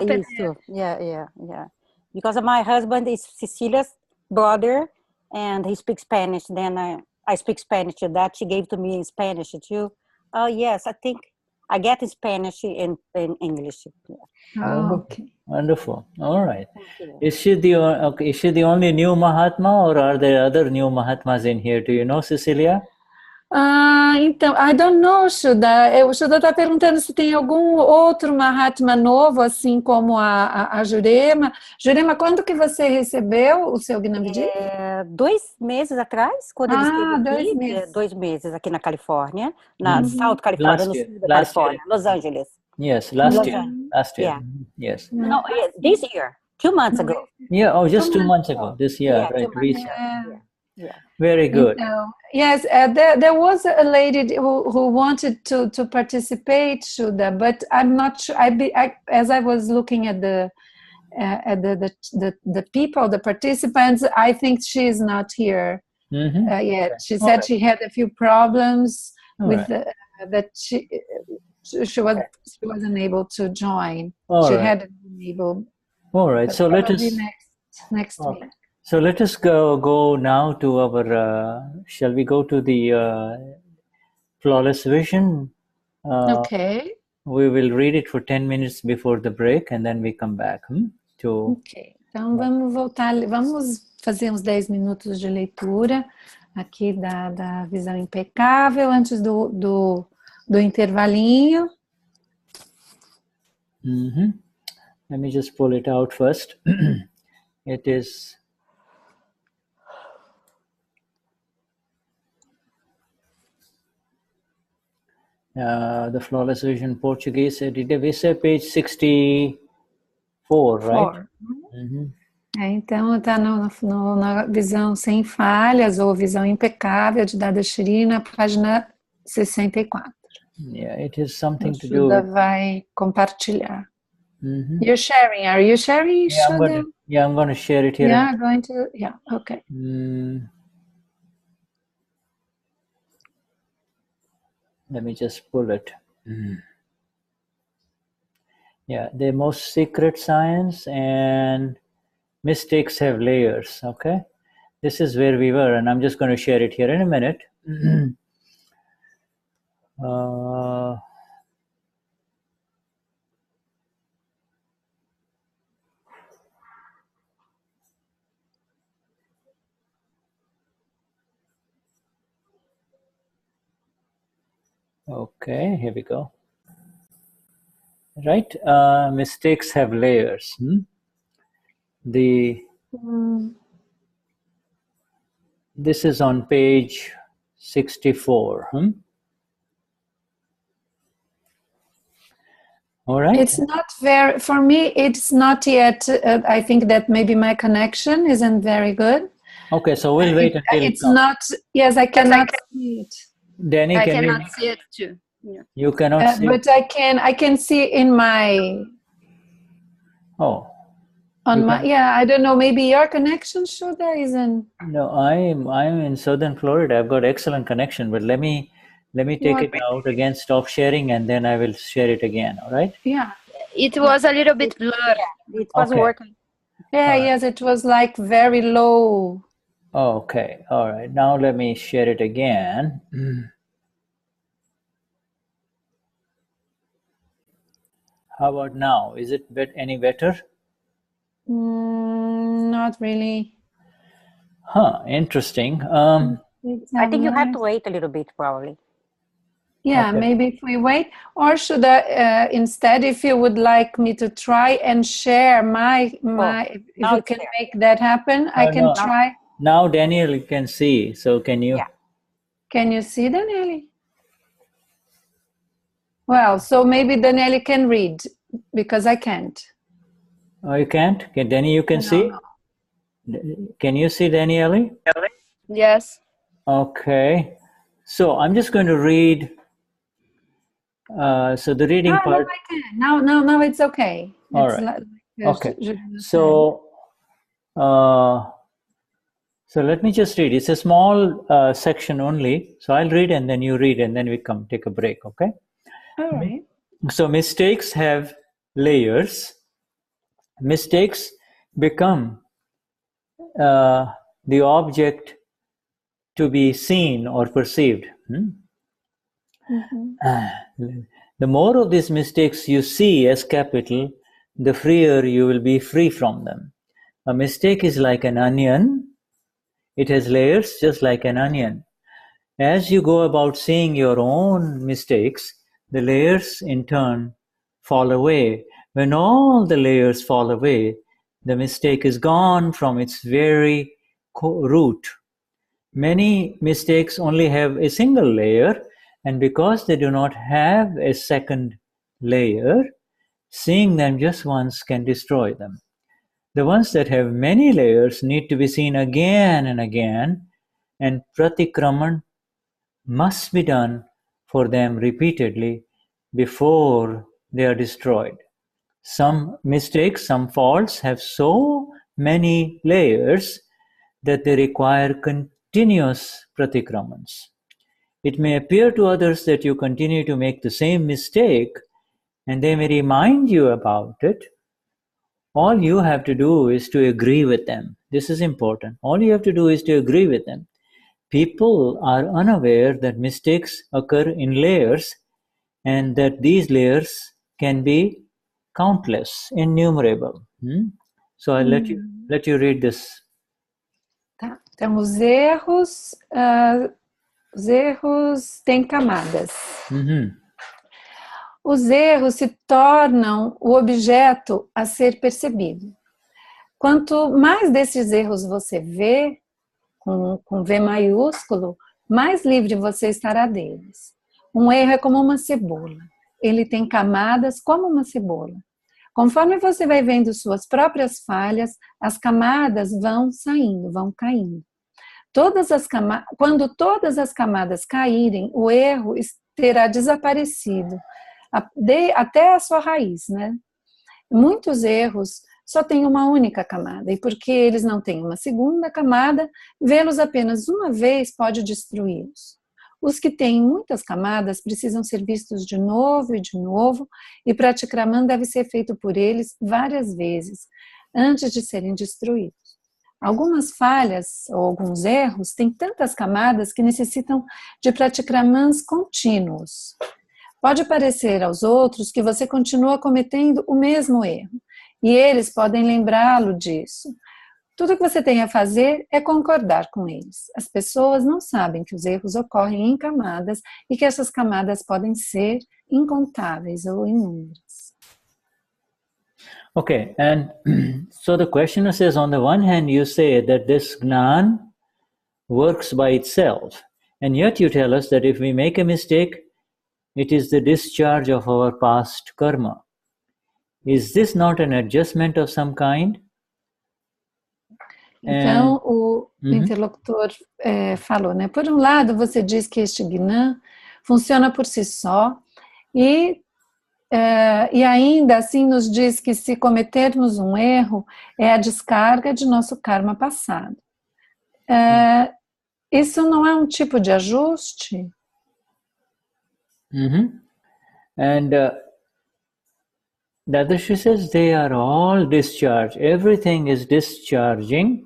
O PDF. Yeah. Because my husband is Cecilia's brother and he speaks Spanish. Then I speak Spanish. That she gave to me in Spanish too. Oh, yes, I think I get Spanish in English. Okay. Wonderful. All right. Is she the only new Mahatma, or are there other new Mahatmas in here? Do you know, Cecilia? Então, I don't know, Shuddha. O Shuddha está perguntando se tem algum outro Mahatma novo, assim como a Jurema. Jurema, quando que você recebeu o seu Gnanvidji? 2 meses atrás, quando ele esteve aqui, 2 meses. 2 meses aqui na Califórnia, na South California, Last no year. sul da Last Califórnia, year. Los Angeles. Yes, last Los year. Angeles. Last year. Yeah. Yes. No, this year, 2 months ago. Yeah. Oh, just 2 months ago. This year, Yeah, 2 right? months Recent. ago. Yeah. Very good. Então, yes, there was a lady who wanted to participate, Shuddha, but I'm not sure. As I was looking at the people, the participants, I think she is not here yet. She said she had a few problems with that she wasn't able to join. She hadn't been able. All right. So let us next week. So let us go now to our. Shall we go to the flawless vision? Okay. We will read it for 10 minutes before the break, and then we come back to. Ok. Então vamos voltar. Vamos fazer uns 10 minutos de leitura aqui da visão impecável antes do intervalinho. Let me just pull it out first. It is. The Flawless Vision Portuguese edited, we say page 64, right? Então está na visão sem falhas ou visão impecável de Dadashri na página 64. Yeah, it is something to do. Shuddha vai compartilhar. You're sharing. Are you sharing, Shuddha? I'm going to share it here. Yeah, going to. Yeah, okay. Let me just pull it. Yeah, the most secret science and mistakes have layers. Okay, this is where we were, and I'm just going to share it here in a minute. Okay, here we go. Right, mistakes have layers. This is on page 64. All right. It's not very, for me, it's not yet, I think that maybe my connection isn't very good. Okay, so we'll wait until it's not, yes, I cannot see it. Danny, I can cannot see it too. Yeah. You cannot see but I can see in my... Oh. On my, I don't know, maybe your connection, Shuddha, isn't... No, I'm in southern Florida. I've got excellent connection, but let me take it out again, stop sharing, and then I will share it again, all right? Yeah. It was a little bit blurred. It was working. Yeah, yes, it was like very low. Okay, all right. Now let me share it again. How about now? Is it any better? Not really. Huh, interesting. I think you have to wait a little bit, probably. Yeah, maybe if we wait, or should I instead, if you would like me to try and share my if you can make that happen, I can try. Now Daniel can see, so can you? Yeah. Can you see, Danielle? Well, so maybe Danielle can read, because I can't. Oh, you can't? Danny, you can see? No. Can you see Danielle? Yes. Okay. So I'm just going to read. So the reading part. No, I can. Now it's okay. All right. Okay. So let me just read. It's a small section only. So I'll read and then you read and then we come take a break. Okay. All right. So mistakes have layers. Mistakes become the object to be seen or perceived. The more of these mistakes you see as capital, the freer you will be free from them. A mistake is like an onion. It has layers just like an onion. As you go about seeing your own mistakes, the layers in turn fall away. When all the layers fall away, the mistake is gone from its very root. Many mistakes only have a single layer, and because they do not have a second layer, seeing them just once can destroy them. The ones that have many layers need to be seen again and again, and pratikraman must be done for them repeatedly before they are destroyed. Some mistakes, some faults have so many layers that they require continuous pratikramans. It may appear to others that you continue to make the same mistake, and they may remind you about it. All you have to do is to agree with them. This is important. All you have to do is to agree with them. People are unaware that mistakes occur in layers and that these layers can be countless, innumerable. So I'll let you read this. Tá. Então, os erros têm camadas. Os erros se tornam o objeto a ser percebido. Quanto mais desses erros você vê, com V maiúsculo, mais livre você estará deles. Um erro é como uma cebola. Ele tem camadas como uma cebola. Conforme você vai vendo suas próprias falhas, as camadas vão saindo, vão caindo. Quando todas as camadas caírem, o erro terá desaparecido, até a sua raiz, né? Muitos erros só têm uma única camada, e porque eles não têm uma segunda camada, vê-los apenas uma vez pode destruí-los. Os que têm muitas camadas precisam ser vistos de novo, e pratikraman deve ser feito por eles várias vezes, antes de serem destruídos. Algumas falhas ou alguns erros têm tantas camadas que necessitam de pratikramans contínuos. Pode parecer aos outros que você continua cometendo o mesmo erro, e eles podem lembrá-lo disso. Tudo que você tem a fazer é concordar com eles. As pessoas não sabem que os erros ocorrem em camadas e que essas camadas podem ser incontáveis ou inúmeras. Okay, and so the questioner says, on the one hand, you say that this Gnan works by itself, and yet you tell us that if we make a mistake, it is the discharge of our past karma. Is this not an adjustment of some kind? Então, o interlocutor falou, né? Por um lado, você diz que este Gnan funciona por si só e ainda assim nos diz que se cometermos um erro, é a descarga de nosso karma passado. Isso não é um tipo de ajuste? And Dadashri says they are all discharged. Everything is discharging.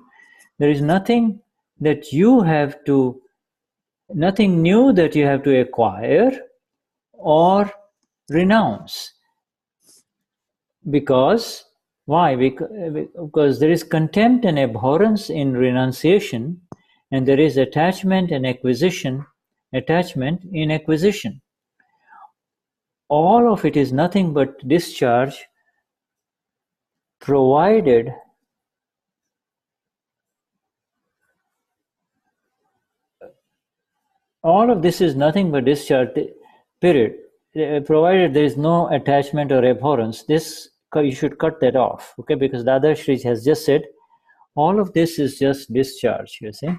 There is nothing that you have to, nothing new that you have to acquire or renounce. Because, why? Because there is contempt and abhorrence in renunciation, and there is attachment and acquisition, attachment in acquisition. All of it is nothing but discharge, provided all of this is nothing but discharge, period. Provided there is no attachment or abhorrence, this you should cut that off, okay? Because Dadashri has just said, all of this is just discharge, you see?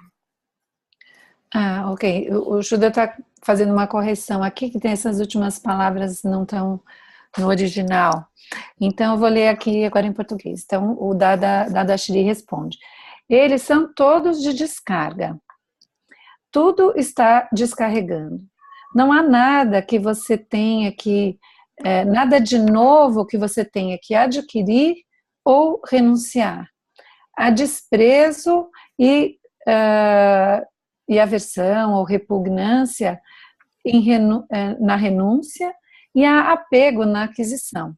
Ok. O Shuddha está fazendo uma correção aqui, que tem essas últimas palavras não estão no original. Então, eu vou ler aqui agora em português. Então, o Dadashri responde. Eles são todos de descarga. Tudo está descarregando. Não há nada que você tenha que, nada de novo que você tenha que adquirir ou renunciar. Há desprezo e aversão ou repugnância na renúncia e há apego na aquisição.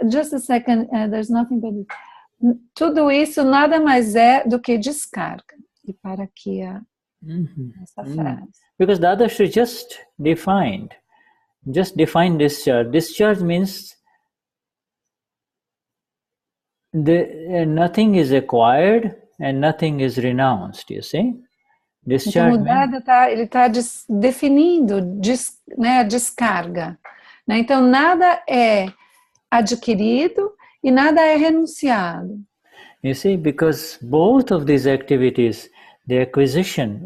Just a second, there's nothing but tudo isso nada mais é do que descarga. E para aqui essa frase. Because Dadashri just defined discharge. Discharge means nothing is acquired and nothing is renounced, you see. Então, o Dada ele está definindo né, a descarga. Né? Então, nada é adquirido e nada é renunciado. You see, because both of these activities, the acquisition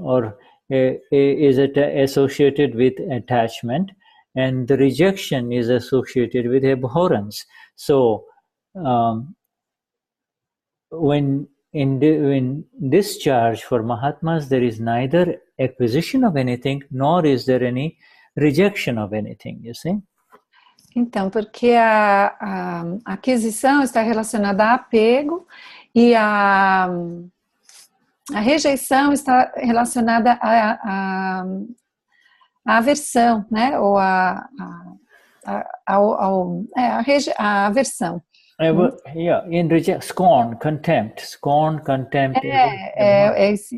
is associated with attachment, and the rejection is associated with abhorrence. So, when discharge for Mahatmas, there is neither acquisition of anything, nor is there any rejection of anything, you see. Então, porque a aquisição está relacionada a apego e a rejeição está relacionada à aversão, né? Ou a aversão. Yeah, in scorn, contempt.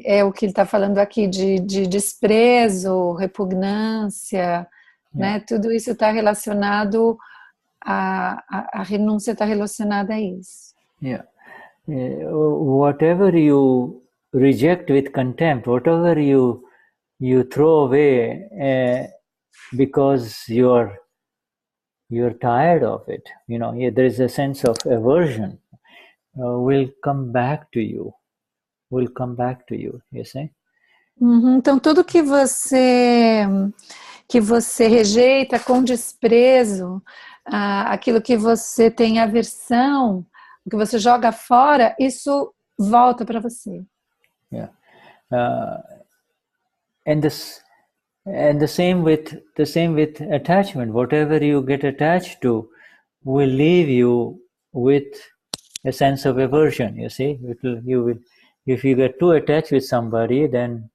É o que ele está falando aqui de desprezo, repugnância, né? Tudo isso está relacionado a renúncia está relacionada a isso. Yeah. Whatever you reject with contempt, whatever you throw away because you're tired of it, you know, there is a sense of aversion, will come back to you, you see. Então, tudo que você rejeita com desprezo, aquilo que você tem aversão, o que você joga fora, isso volta para você. Yeah. And the same with attachment. Whatever you get attached to will leave you with a sense of aversion. You see, if you get too attached with somebody, then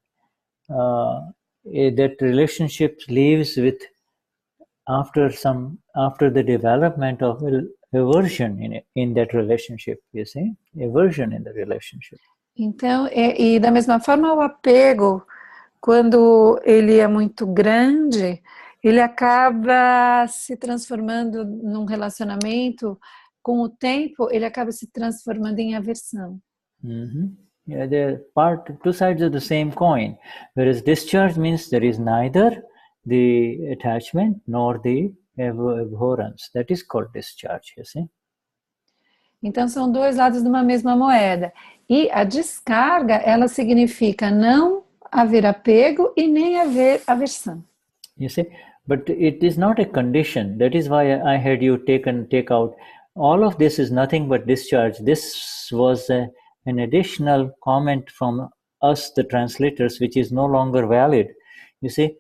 that relationship leaves with after the development of aversion in that relationship. You see, aversion in the relationship. Então, e da mesma forma o apego, quando ele é muito grande, ele acaba se transformando num relacionamento, com o tempo ele acaba se transformando em aversão. Yeah, they're two sides of the same coin. Whereas discharge means there is neither the attachment nor the abhorrence. That is called discharge, you see. Então são dois lados de uma mesma moeda. E a descarga, ela significa não haver apego e nem haver aversão. You see, but it is not a condition. That is why I had you take out. All of this is nothing but discharge. This was an additional comment from us, the translators, which is no longer valid. You see?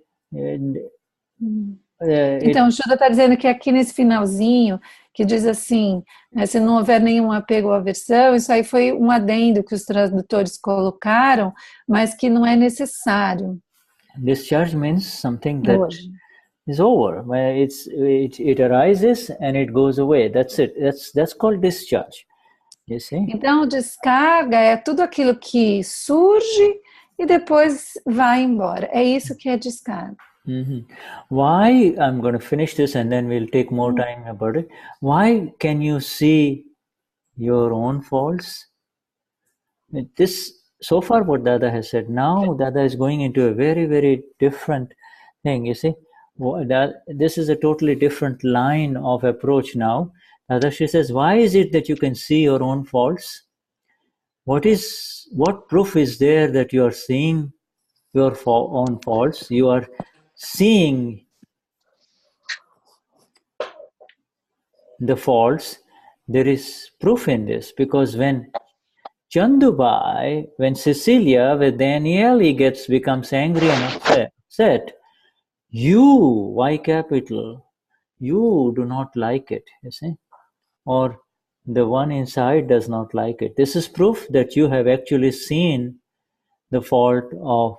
Então, o Shuddha está dizendo que aqui nesse finalzinho, que diz assim, se não houver nenhum apego ou aversão, isso aí foi um adendo que os tradutores colocaram, mas que não é necessário. Discharge means something that is over. It arises and it goes away. That's it. That's called discharge. You see? Então, descarga é tudo aquilo que surge e depois vai embora. É isso que é descarga. Why, I'm going to finish this and then we'll take more time about it. Why can you see your own faults? This, so far what Dada has said, now Dada is going into a very, very different thing, you see. This is a totally different line of approach now. Dadashri says, why is it that you can see your own faults? What proof is there that you are seeing your own faults? You are seeing the faults. There is proof in this, because when Cecilia, with Danielli becomes angry and upset, you, Y capital, you do not like it, you see, or the one inside does not like it. This is proof that you have actually seen the fault of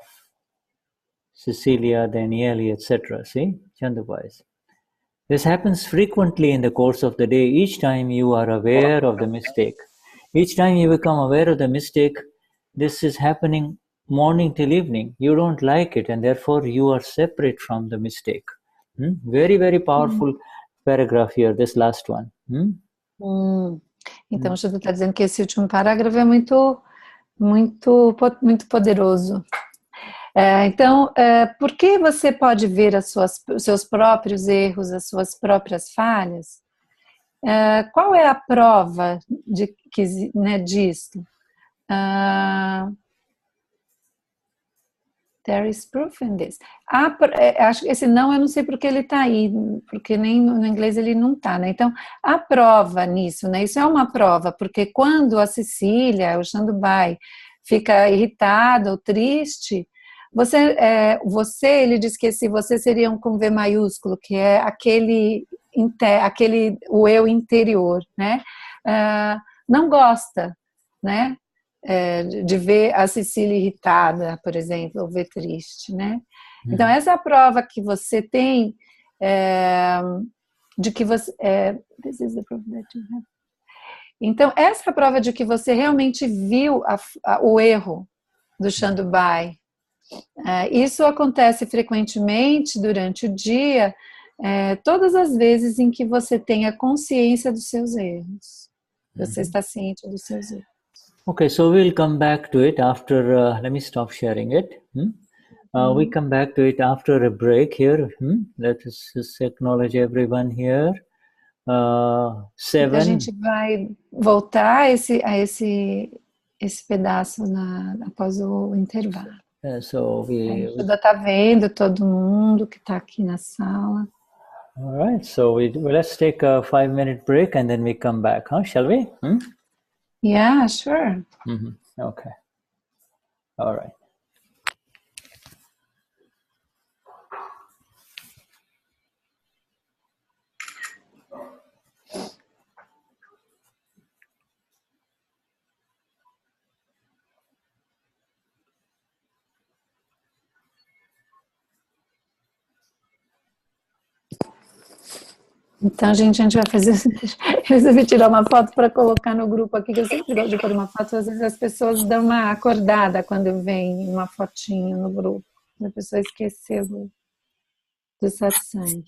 Cecilia, Danielli, etc. See, Chandabhais. This happens frequently in the course of the day. Each time you are aware of the mistake, each time you become aware of the mistake, this is happening morning till evening. You don't like it, and therefore you are separate from the mistake. Very, very powerful paragraph here, this last one. Então, o Shuddha está dizendo que esse último parágrafo é muito poderoso. Então, por que você pode ver os seus próprios erros, as suas próprias falhas? Qual é a prova disto? There is proof in this. Acho que esse não, eu não sei porque ele está aí, porque nem no inglês ele não está, né? Então, a prova nisso, né? Isso é uma prova, porque quando a Cecília, o Shandubhai, fica irritado ou triste, ele diz que esse você seria um com V maiúsculo, que é o eu interior, né? Não gosta, né? De ver a Cecília irritada, por exemplo, ou ver triste, né? Então, essa é a prova que você tem de que você... This is the proof that you have. Então, essa é a prova de que você realmente viu o erro do Shandubhai. Isso acontece frequentemente durante o dia, todas as vezes em que você tem a consciência dos seus erros. Você está ciente dos seus erros. Okay, so we'll come back to it after, let me stop sharing it. We come back to it after a break here. Let us just acknowledge everyone here. Então, 7. a gente vai voltar a esse pedaço após o intervalo. So we Shuddha está vendo todo mundo que está aqui na sala. all right, so let's take a 5-minute break and then we come back, shall we? Yeah, sure. Okay. All right. Então, gente, a gente vai fazer... Eu resolvi tirar uma foto para colocar no grupo aqui, que eu sempre gosto de pôr uma foto, às vezes as pessoas dão uma acordada quando vem uma fotinho no grupo. A pessoa esqueceu do satsang.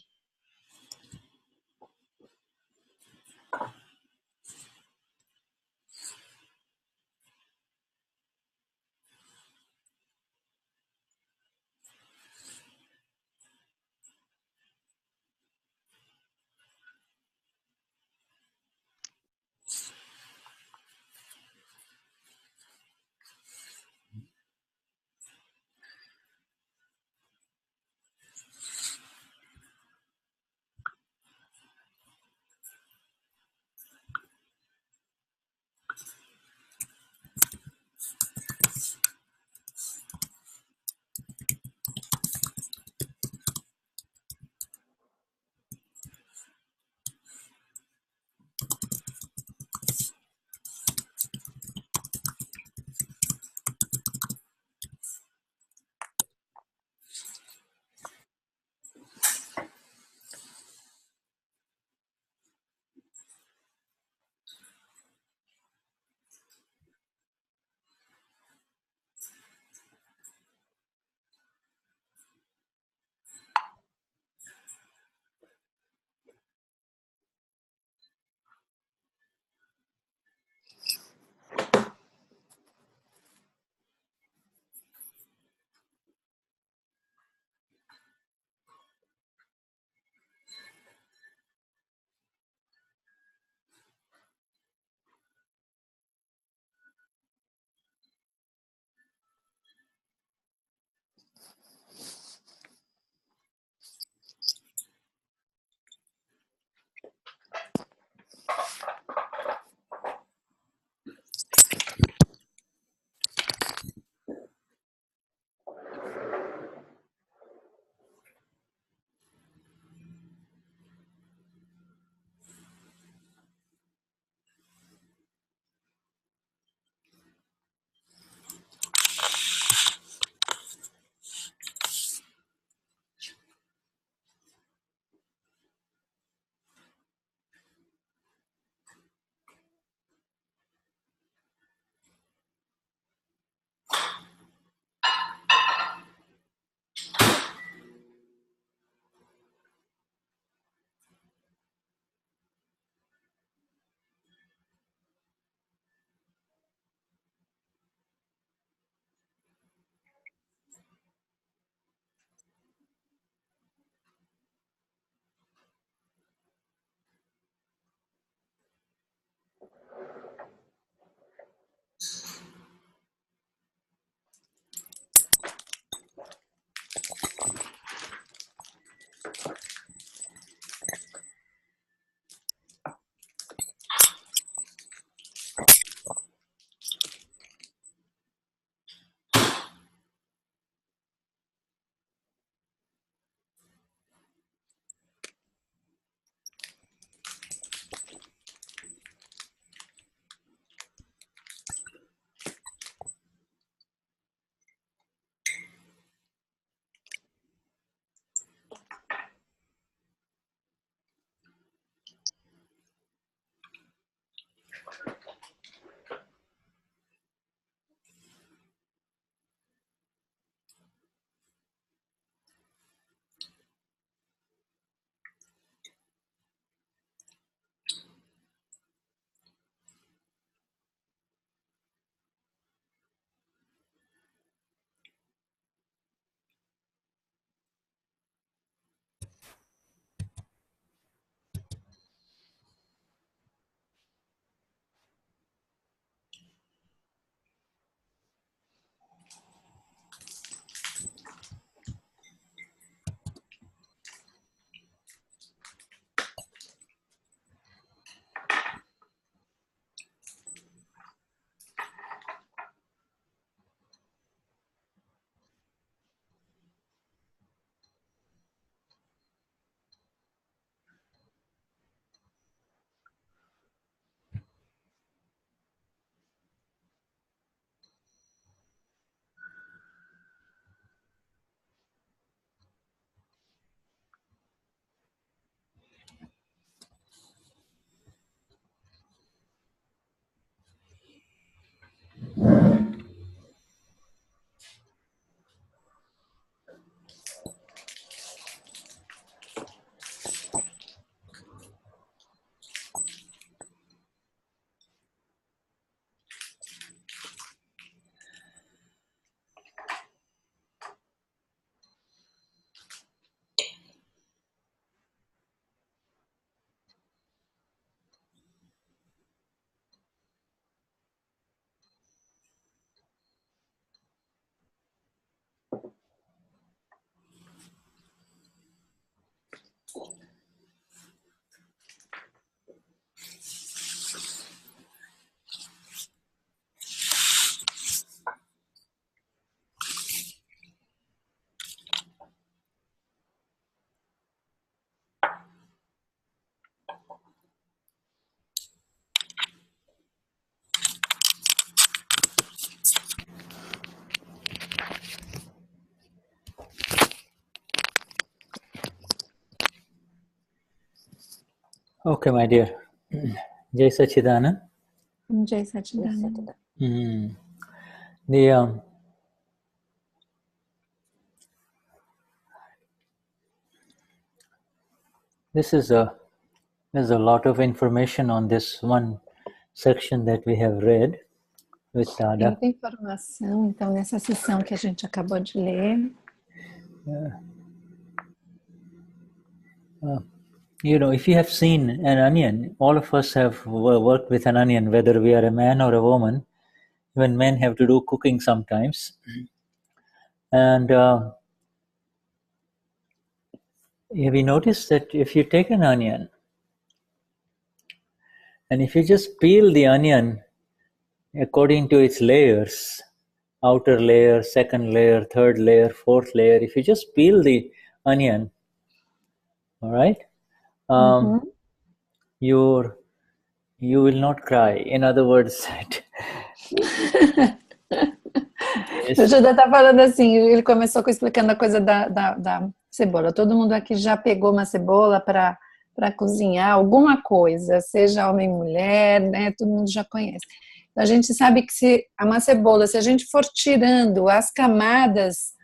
Okay, my dear. Jai Sachidanand. Jai Sachidanand. There's a lot of information on this one section that we have read with Tem Dada. muita informação, então, nessa sessão que a gente acabou de ler. You know, if you have seen an onion, all of us have worked with an onion, whether we are a man or a woman. Even men have to do cooking sometimes. And have you noticed that if you take an onion, and if you just peel the onion according to its layers, outer layer, second layer, third layer, fourth layer, if you just peel the onion, all right, you will not cry. In other words, O Shuddha está falando assim, ele começou explicando a coisa da cebola. Todo mundo aqui já pegou uma cebola para cozinhar alguma coisa, seja homem ou mulher, né? Todo mundo já conhece. Então, a gente sabe que se uma cebola, se a gente for tirando as camadas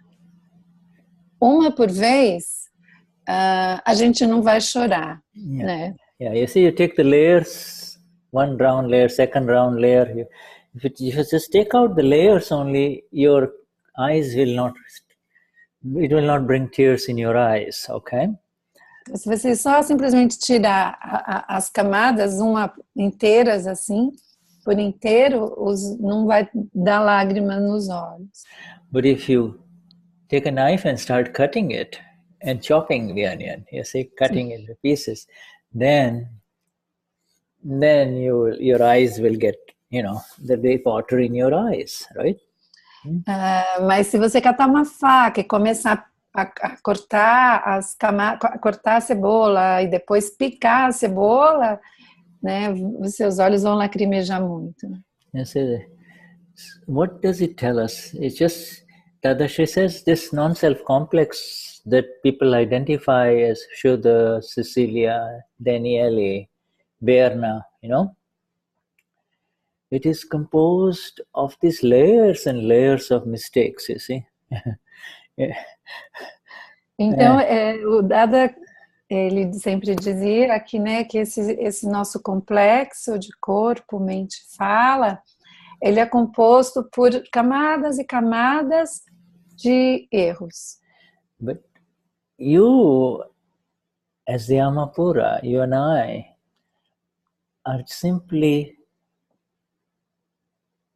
uma por vez, a gente não vai chorar, né? Yeah, you see, you take the layers, one round layer, second round layer. If you just take out the layers only, your eyes will not, it will not bring tears in your eyes, okay? Se você só simplesmente tirar as camadas, uma inteiras assim, por inteiro, não vai dar lágrimas nos olhos. But if you take a knife and start cutting it and chopping the onion, you see, cutting it into pieces, then your eyes will get, you know, the big water in your eyes, right? Mas se você catar uma faca e começar a cortar cortar a cebola e depois picar a cebola, né, os seus olhos vão lacrimejar muito. What does it tell us? It's just, Dadashri says, this non-self complex that people identify as Shuddha, Cecilia, Danielli, Berna, you know, it is composed of these layers and layers of mistakes, you see. Então, o Dada, ele sempre dizia aqui, né, que esse nosso complexo de corpo, mente e fala, ele é composto por camadas e camadas de erros. But you, as the Amapura, you and I, are simply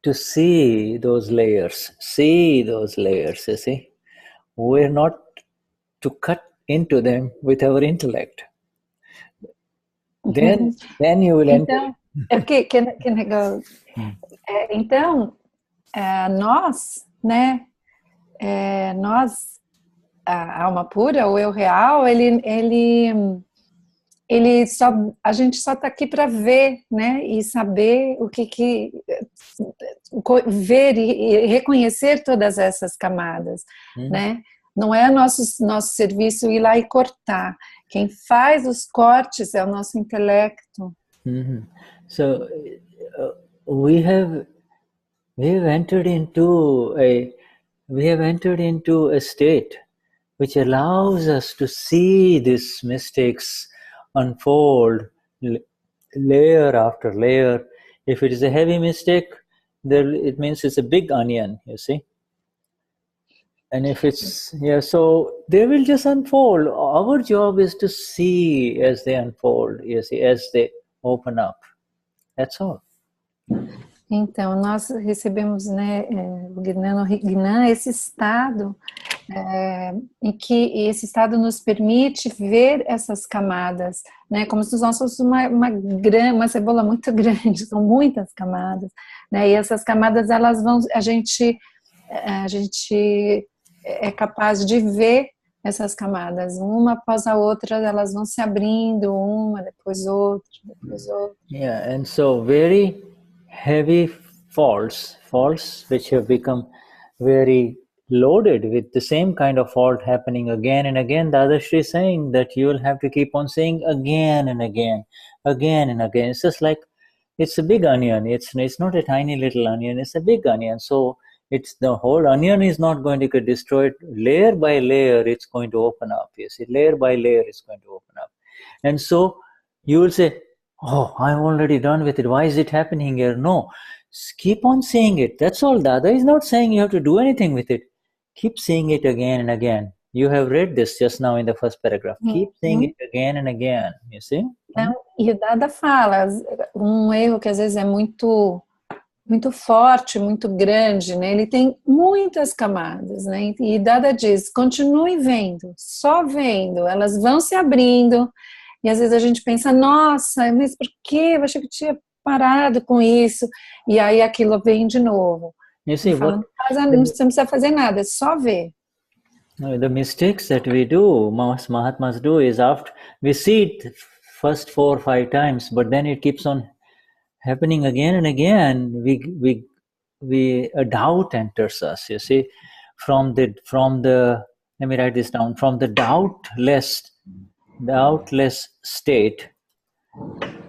to see those layers, you see. We're not to cut into them with our intellect. Then you will enter. Então, nós, né, a alma pura, o eu real, a gente só está aqui para ver, né, e saber ver e reconhecer todas essas camadas, né? Não é nosso serviço ir lá e cortar. Quem faz os cortes é o nosso intelecto. So we have entered into a state which allows us to see these mistakes unfold layer after layer. If it is a heavy mistake, it means it's a big onion, you see. And if it's, so they will just unfold. Our job is to see as they unfold, you see, as they open up. That's all. Então, nós recebemos, né, o Gnan, esse estado, em que esse estado nos permite ver essas camadas, né, como se nós fôssemos uma cebola muito grande, são muitas camadas, né, e essas camadas, elas vão, a gente é capaz de ver essas camadas, uma após a outra, elas vão se abrindo, uma, depois outra, depois outra. Yeah, and so very heavy faults which have become very loaded with the same kind of fault happening again and again. Dadashri is saying that you will have to keep on saying again and again, again and again. It's just like, it's a big onion. It's not a tiny little onion. It's a big onion. So it's the whole onion is not going to get destroyed. Layer by layer, it's going to open up. You see, layer by layer, it's going to open up. And so you will say, oh, I'm already done with it. Why is it happening here? No, keep on saying it. That's all. Dada is not saying you have to do anything with it. Keep saying it again and again. You have read this just now in the first paragraph. Keep saying it again and again. You see? Então, e o Dada fala, erro que às vezes é muito forte, muito grande, né? Ele tem muitas camadas, né? E Dada diz, continue vendo, só vendo, elas vão se abrindo, e às vezes a gente pensa, nossa, mas por quê? Eu achei que tinha parado com isso, e aí aquilo vem de novo. You see, Fala, não precisa fazer nada, é só ver. The mistakes that we do, most Mahatmas do, is after we see it first 4 or 5 times, but then it keeps on happening again and again. We a doubt enters us. You see, from the let me write this down. From the doubtless state,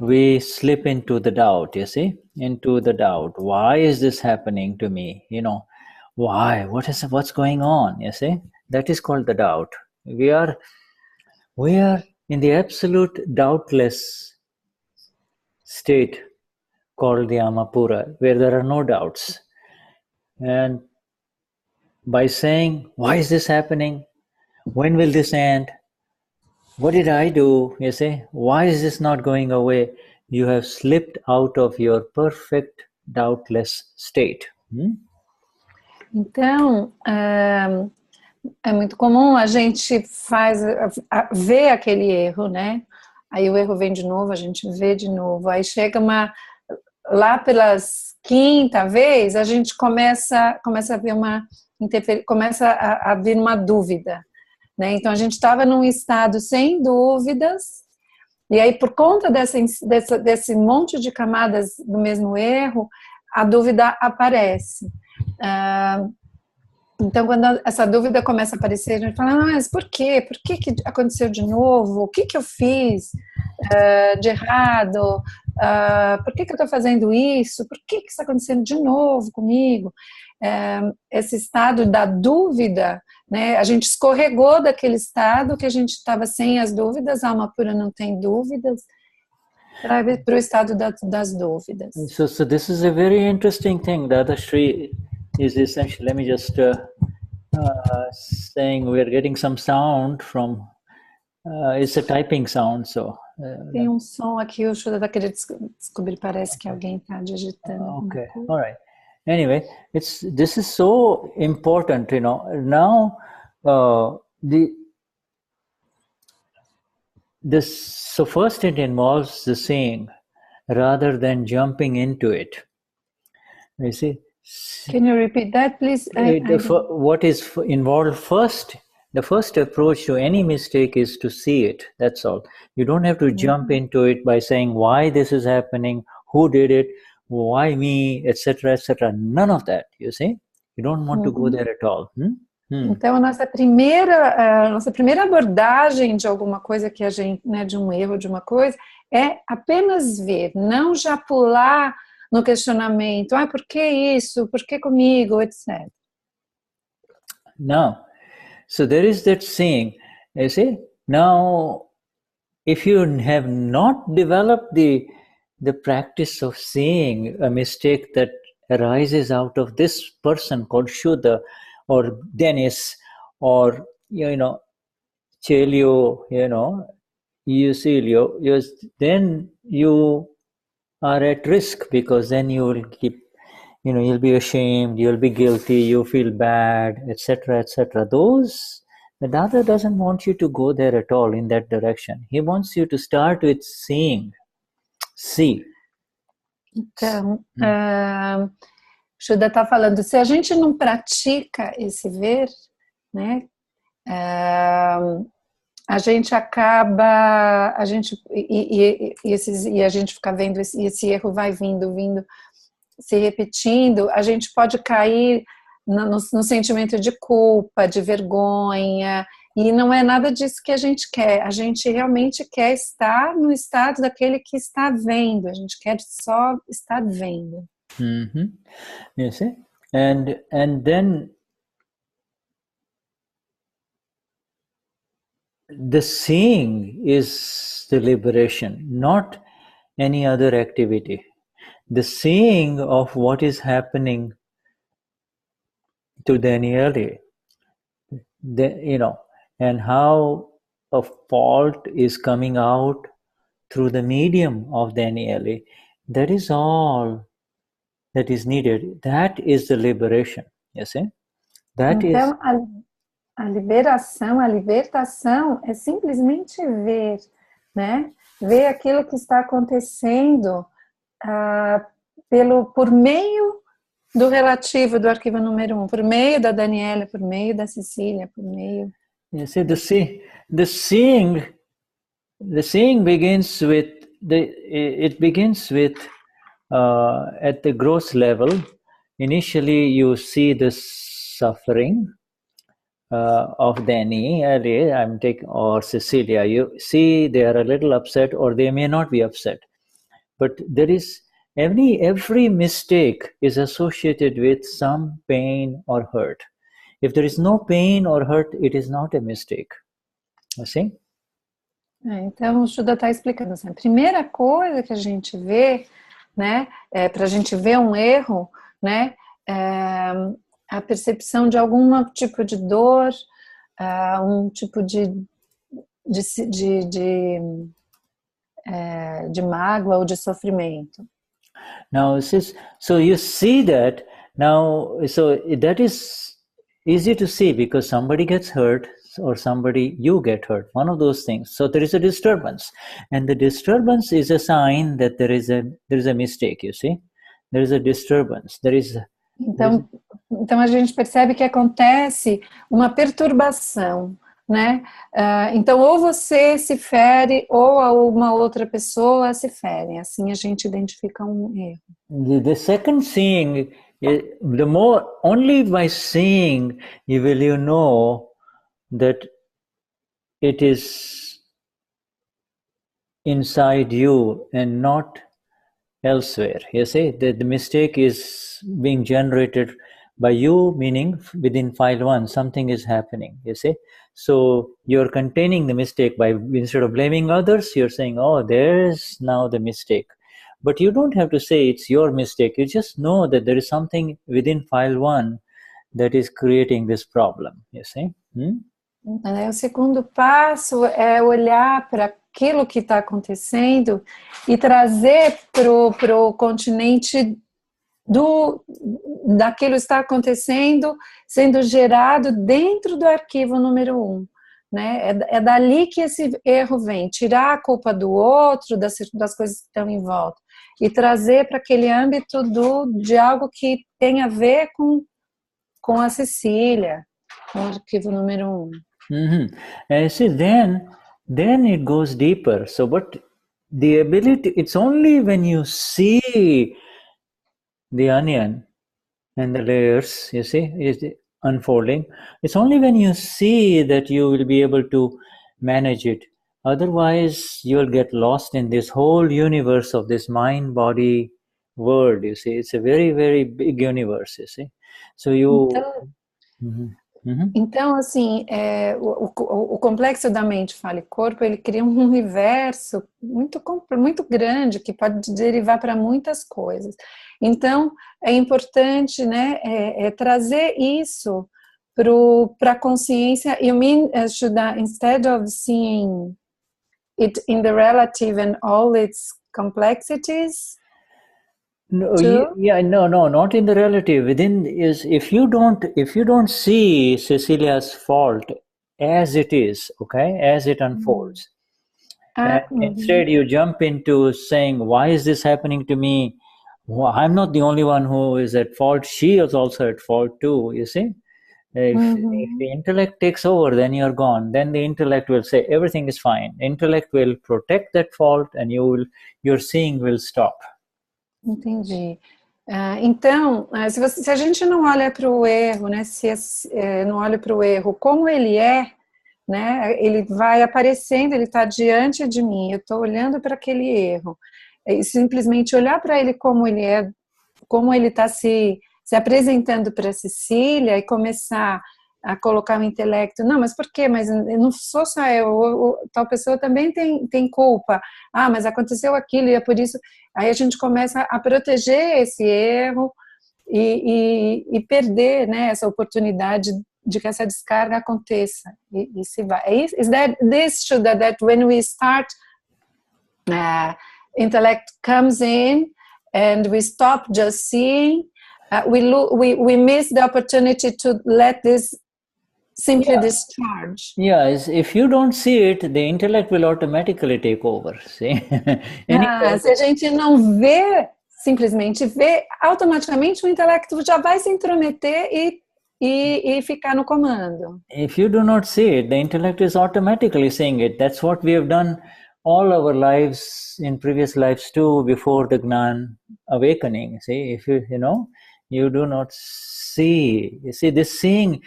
we slip into the doubt. You see, into the doubt. Why is this happening to me? You know, why? What's going on? You see, that is called the doubt. We are in the absolute doubtless state called the Amapura, where there are no doubts. And by saying, why is this happening? When will this end? What did I do? You say, why is this not going away? You have slipped out of your perfect doubtless state. Então, é muito comum a gente ver aquele erro, né? Aí o erro vem de novo, a gente vê de novo. Aí chega lá pelas quinta vez, a gente começa a ver começa a vir uma dúvida, né? Então a gente estava num estado sem dúvidas, e aí por conta desse monte de camadas do mesmo erro, a dúvida aparece. Então, quando essa dúvida começa a aparecer, a gente fala, mas por quê? Por que aconteceu de novo? O que eu fiz de errado? Por que eu estou fazendo isso? Por que está acontecendo de novo comigo? Esse estado da dúvida, né? A gente escorregou daquele estado que a gente estava sem as dúvidas, a alma pura não tem dúvidas, para o estado das dúvidas. So this is a very interesting thing. Dadashri is essentially, let me just saying we are getting some sound from, it's a typing sound, so. Tem som aqui, o Shuddha está querendo descobrir, parece que alguém está digitando. Okay, all right. Anyway, this is so important, you know. Now, so first it involves the seeing rather than jumping into it. You see? Can you repeat that, please? What is involved first, the first approach to any mistake is to see it. That's all. You don't have to jump into it by saying why this is happening, who did it, why me, etc., etc. None of that, you see? You don't want to go there at all. Então, a nossa primeira abordagem de alguma coisa que a gente, né, de um erro, de uma coisa, é apenas ver, não já pular no questionamento, por que isso, por que comigo, etc. No. So there is that saying, you see, now if you have not developed the practice of seeing a mistake that arises out of this person called Shuddha or Dennis or, you know, Celio, you know, Cecilia, then you are at risk, because then you will keep, you know, you'll be ashamed, you'll be guilty, you feel bad, etc., etc. Those, the Dada doesn't want you to go there at all in that direction. He wants you to start with seeing. See. Então, Shuddha está falando, se a gente não pratica esse ver, né, a gente acaba, a gente fica vendo, esse erro vai vindo, se repetindo, a gente pode cair no sentimento de culpa, de vergonha, e não é nada disso que a gente quer. A gente realmente quer estar no estado daquele que está vendo, a gente quer só estar vendo. You see? And then the seeing is the liberation, not any other activity. The seeing of what is happening to Danielli, and how a fault is coming out through the medium of Danielli, that is all that is needed. That is the liberation, you see? That Então, is... a liberação, a libertação é simplesmente ver, né? Ver aquilo que está acontecendo por meio do relativo do arquivo número 1, por meio da Daniela, por meio da Cecília, por meio... You see, the seeing begins with at the gross level. Initially, you see the suffering of Danny, or Cecilia. You see they are a little upset, or they may not be upset. But there is every mistake is associated with some pain or hurt. If there is no pain or hurt, it is not a mistake. You see? Então, o Shuddha está explicando assim, a primeira coisa que a gente vê, né, para a gente ver um erro, né, a percepção de algum tipo de dor, um tipo de mágoa ou de sofrimento. Now, so you see that now, so that is easy to see because somebody gets hurt or you get hurt, one of those things. So there is a disturbance, and the disturbance is a sign that there is a mistake, you see? There is a disturbance. Então a gente percebe que acontece uma perturbação, né? Então ou você se fere ou uma outra pessoa se fere. Assim a gente identifica um erro. The second seeing, only by seeing will you know that it is inside you and not elsewhere. You see, the mistake is being generated by you, meaning within file 1, something is happening, you see. So you're containing the mistake by, instead of blaming others, you're saying, oh, there's now the mistake. But you don't have to say it's your mistake. You just know that there is something within file 1 that is creating this problem, you see. O segundo passo é olhar para aquilo que está acontecendo e trazer para o continente daquilo que está acontecendo, sendo gerado dentro do arquivo número 1. Né? É dali que esse erro vem, tirar a culpa do outro, das coisas que estão em volta, e trazer para aquele âmbito de algo que tem a ver com a Cecília, com o arquivo número 1. And see, then it goes deeper. So, but the ability, it's only when you see the onion and the layers, you see, is unfolding. It's only when you see that you will be able to manage it. Otherwise, you'll get lost in this whole universe of this mind-body world, you see. It's a very, very big universe, you see. So you... Então, assim, o complexo da mente, fala e corpo, ele cria um universo muito grande que pode derivar para muitas coisas. Então, é importante, né, trazer isso para a consciência. You mean, Shuddha, instead of seeing it in the relative and all its complexities? No, no, not in the relative. Within is if you don't see Cecilia's fault as it is, okay, as it unfolds, instead you jump into saying, "Why is this happening to me? Well, I'm not the only one who is at fault. She is also at fault too." You see, if the intellect takes over, then you're gone. Then the intellect will say everything is fine. Intellect will protect that fault, and your seeing will stop. Entendi. Então, se a gente não olha para o erro, né, não olha para o erro como ele é, né, ele vai aparecendo, ele está diante de mim, eu estou olhando para aquele erro, e simplesmente olhar para ele como ele é, como ele está se apresentando para a Cecília e começar a colocar o intelecto, não, mas por quê? Mas eu não sou só eu, tal pessoa também tem culpa, mas aconteceu aquilo e é por isso, aí a gente começa a proteger esse erro e perder, né, essa oportunidade de que essa descarga aconteça e se vai. Is that this Shuddha, that when we start intellect comes in and we stop just seeing, we miss the opportunity to let this simply discharge. Yes, if you don't see it, the intellect will automatically take over. See? Se a gente não vê, simplesmente vê, automaticamente o intelecto já vai se intrometer e ficar no comando. If you do not see it, the intellect is automatically seeing it. That's what we have done all our lives, in previous lives too, before the Gnan awakening. See, if you do not see, you see, this seeing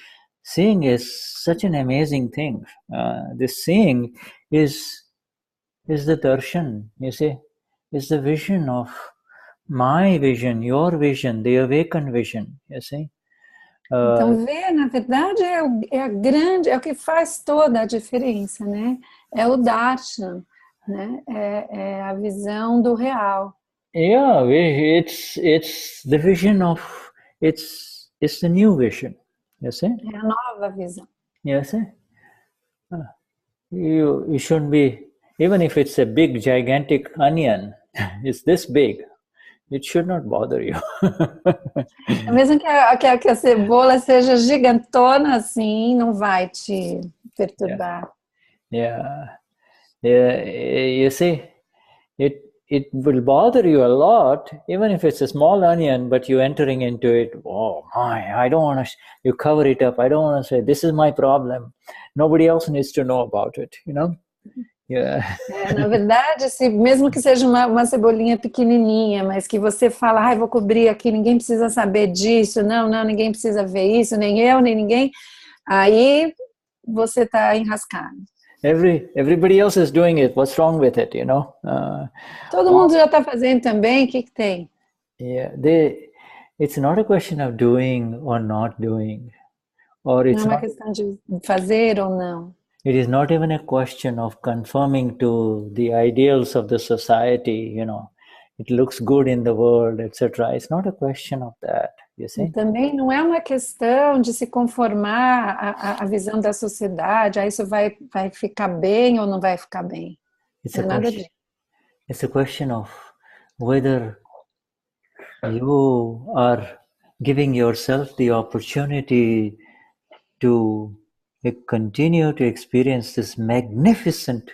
is such an amazing thing. This seeing is the darshan, you see, is the vision of my vision, your vision, the awakened vision, you see. Então, ver, na verdade, é o que faz toda a diferença, né? É o darshan, né? É a visão do real. Yeah, it's the vision of, it's the new vision, you see. É a nova visão. You see. You shouldn't be, even if it's a big, gigantic onion, it's this big, it should not bother you. Mesmo que a cebola seja gigantona assim, não vai te perturbar. Yeah. You see, it will bother you a lot, even if it's a small onion, but you entering into it, oh my, I don't want to, you cover it up, I don't want to say, this is my problem. Nobody else needs to know about it, you know? Yeah. Na verdade, mesmo que seja uma cebolinha pequenininha, mas que você fala, vou cobrir aqui, ninguém precisa saber disso, não, ninguém precisa ver isso, nem eu, nem ninguém, aí você está enrascado. Everybody else is doing it, what's wrong with it, you know? Todo mundo já está fazendo também, o que tem? Yeah, it's not a question of doing or not doing, or it's não é uma questão de fazer ou não. It is not even a question of conforming to the ideals of the society, you know, it looks good in the world, etc. It's not a question of that, you see. E também não é uma questão de se conformar à visão da sociedade, isso vai ficar bem ou não vai ficar bem. It's a question of whether you are giving yourself the opportunity to continue to experience this magnificent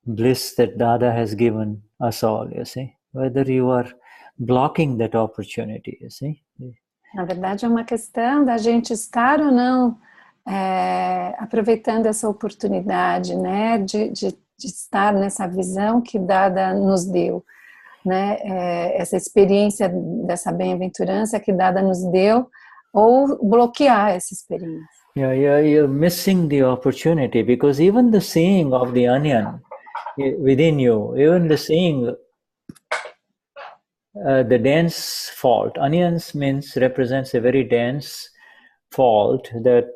bliss that Dada has given us all, you see. Whether you are blocking that opportunity, you see. Na verdade, é uma questão da gente estar ou não aproveitando essa oportunidade, né, de estar nessa visão que Dada nos deu, né, essa experiência dessa bem-aventurança que Dada nos deu, ou bloquear essa experiência. Yeah, you're missing the opportunity, because even the seeing of the onion within you, even the seeing the dense fault. Onions represents a very dense fault that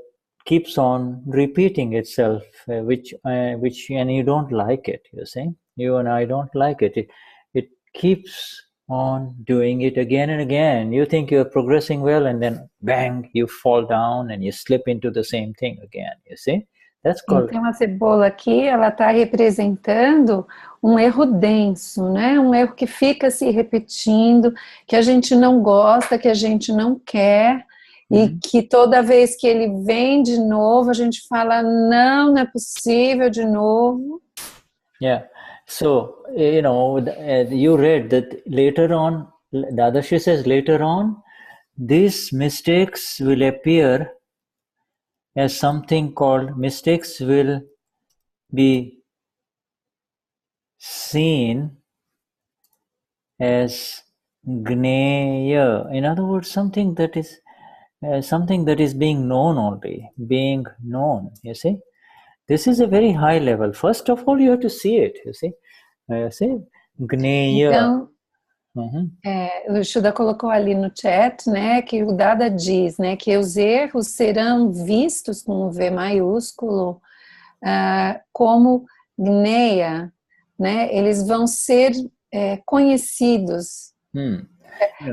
keeps on repeating itself, which and you don't like it, you see. You and I don't like it. It keeps on doing it again and again. You think you're progressing well, and then bang, you fall down and you slip into the same thing again, you see. That's called... Então a cebola aqui, ela está representando um erro denso, né? Um erro que fica se repetindo, que a gente não gosta, que a gente não quer, e que toda vez que ele vem de novo, a gente fala, não é possível de novo. Yeah. So, you know, you read that later on, Dadashri says later on, these mistakes will appear as something called, mistakes will be seen as Gneya. In other words, something that is being known only, being known, you see. This is a very high level. First of all, you have to see it, you see. Gneya. Então, o Shuddha colocou ali no chat, né, que o Dada diz, né, que os erros serão vistos com um V maiúsculo como gneia, né, eles vão ser conhecidos.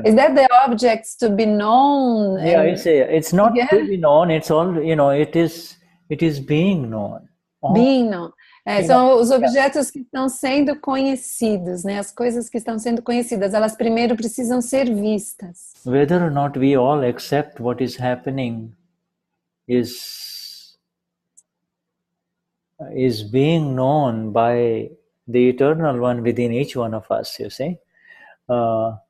Is that the objects to be known? Yeah, it's not to be known. It's all, it is being known. Being known. São os objetos que estão sendo conhecidos, né? As coisas que estão sendo conhecidas, elas primeiro precisam ser vistas. Whether or not we all accept what is happening is being known by the Eternal One within each one of us, you see. A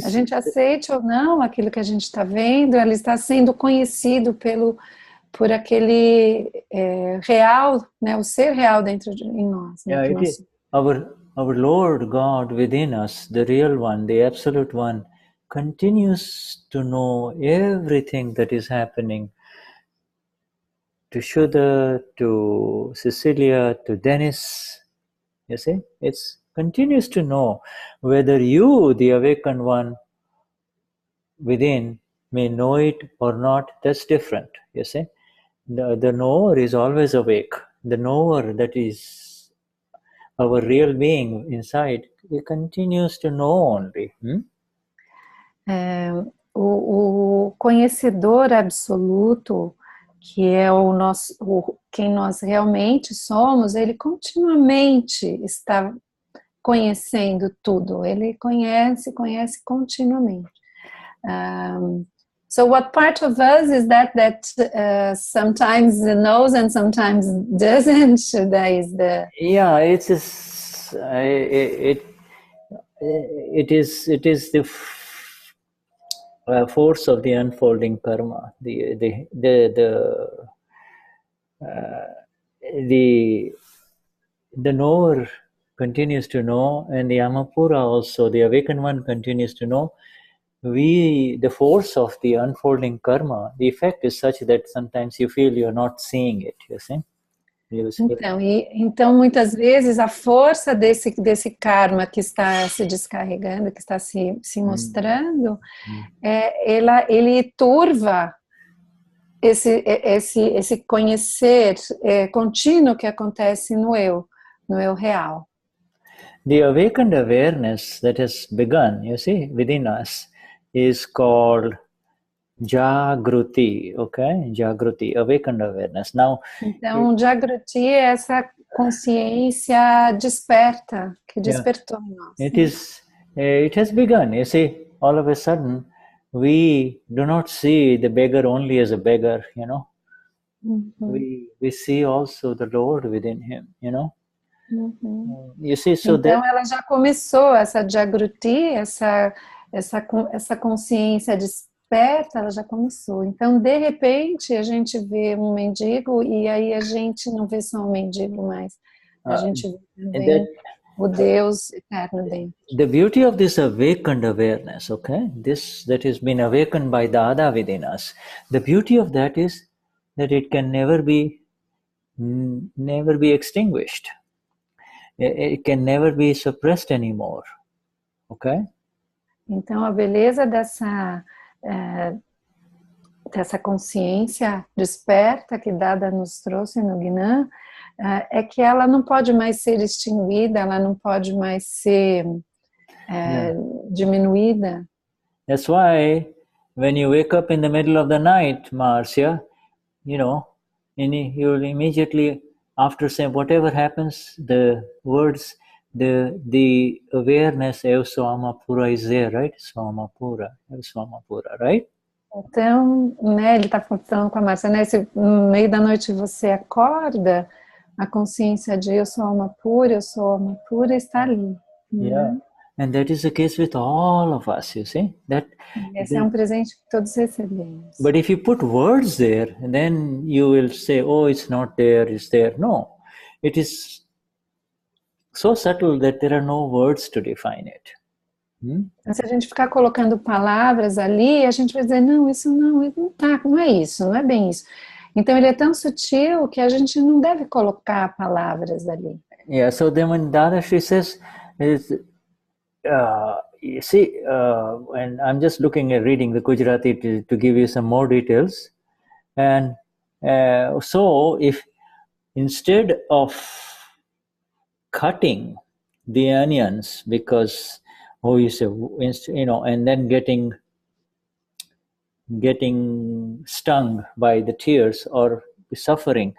gente aceite ou não aquilo que a gente está vendo, ele está sendo conhecido por aquele real, né, o ser real dentro em nós. Né, it is. Our Lord God within us, the real one, the absolute one, continues to know everything that is happening to Shuddha, to Cecilia, to Dennis. You see, it continues to know. Whether you, the awakened one within, may know it or not, that's different, you see. The knower is always awake. The knower, that is our real being inside, he continues to know only. O conhecedor absoluto, que é quem nós realmente somos, ele continuamente está conhecendo tudo. Ele conhece continuamente. So what part of us is that sometimes knows and sometimes doesn't? That is the it is the force of the unfolding karma. The knower continues to know, and the Amapura also, the awakened one, continues to know. The force of the unfolding karma, the effect is such that sometimes you feel you're not seeing it, you see? Então, muitas vezes, a força desse karma que está se descarregando, que está se mostrando, ele turva esse conhecer contínuo que acontece no eu real. The awakened awareness that has begun, you see, within us, is called Jagruti, okay? Jagruti, awakened awareness. Now, então, Jagruti é essa consciência desperta, que despertou em nós. It has begun, you see, all of a sudden, we do not see the beggar only as a beggar, you know. We see also the Lord within him, you know. You see, so então, ela já começou, essa Jagruti, essa consciência desperta, ela já começou. Então, de repente, a gente vê um mendigo e aí a gente não vê só um mendigo mais. A gente vê também o Deus eterno dentro. The beauty of this awakened awareness, okay, this that has been awakened by Dada within us, the beauty of that is that it can never be extinguished. It can never be suppressed anymore, okay? Então, a beleza dessa consciência desperta que Dada nos trouxe no Gnan é que ela não pode mais ser extinguida, ela não pode mais ser diminuída. That's why when you wake up in the middle of the night, Marcia, you know, you'll immediately, after saying whatever happens, the words, the awareness, eu sou Amapura is there, right? Sou Amapura, eu sou Amapura, right? Então, né, ele está falando com a Márcia, né? Se no meio da noite você acorda, a consciência de eu sou alma pura está ali. Yeah, and that is the case with all of us, you see? Esse é um presente que todos recebemos. But if you put words there, then you will say, oh, it's not there, it's there. No, it is so subtle that there are no words to define it. Se a gente ficar colocando palavras ali, a gente vai dizer, não, isso não tá, não é isso, não é bem isso. Então ele é tão sutil que a gente não deve colocar palavras ali. Yeah, so then when Dadashri says, you see, and I'm just looking at reading the Gujarati to give you some more details. And so if instead of cutting the onions because, you say, and then getting stung by the tears or suffering,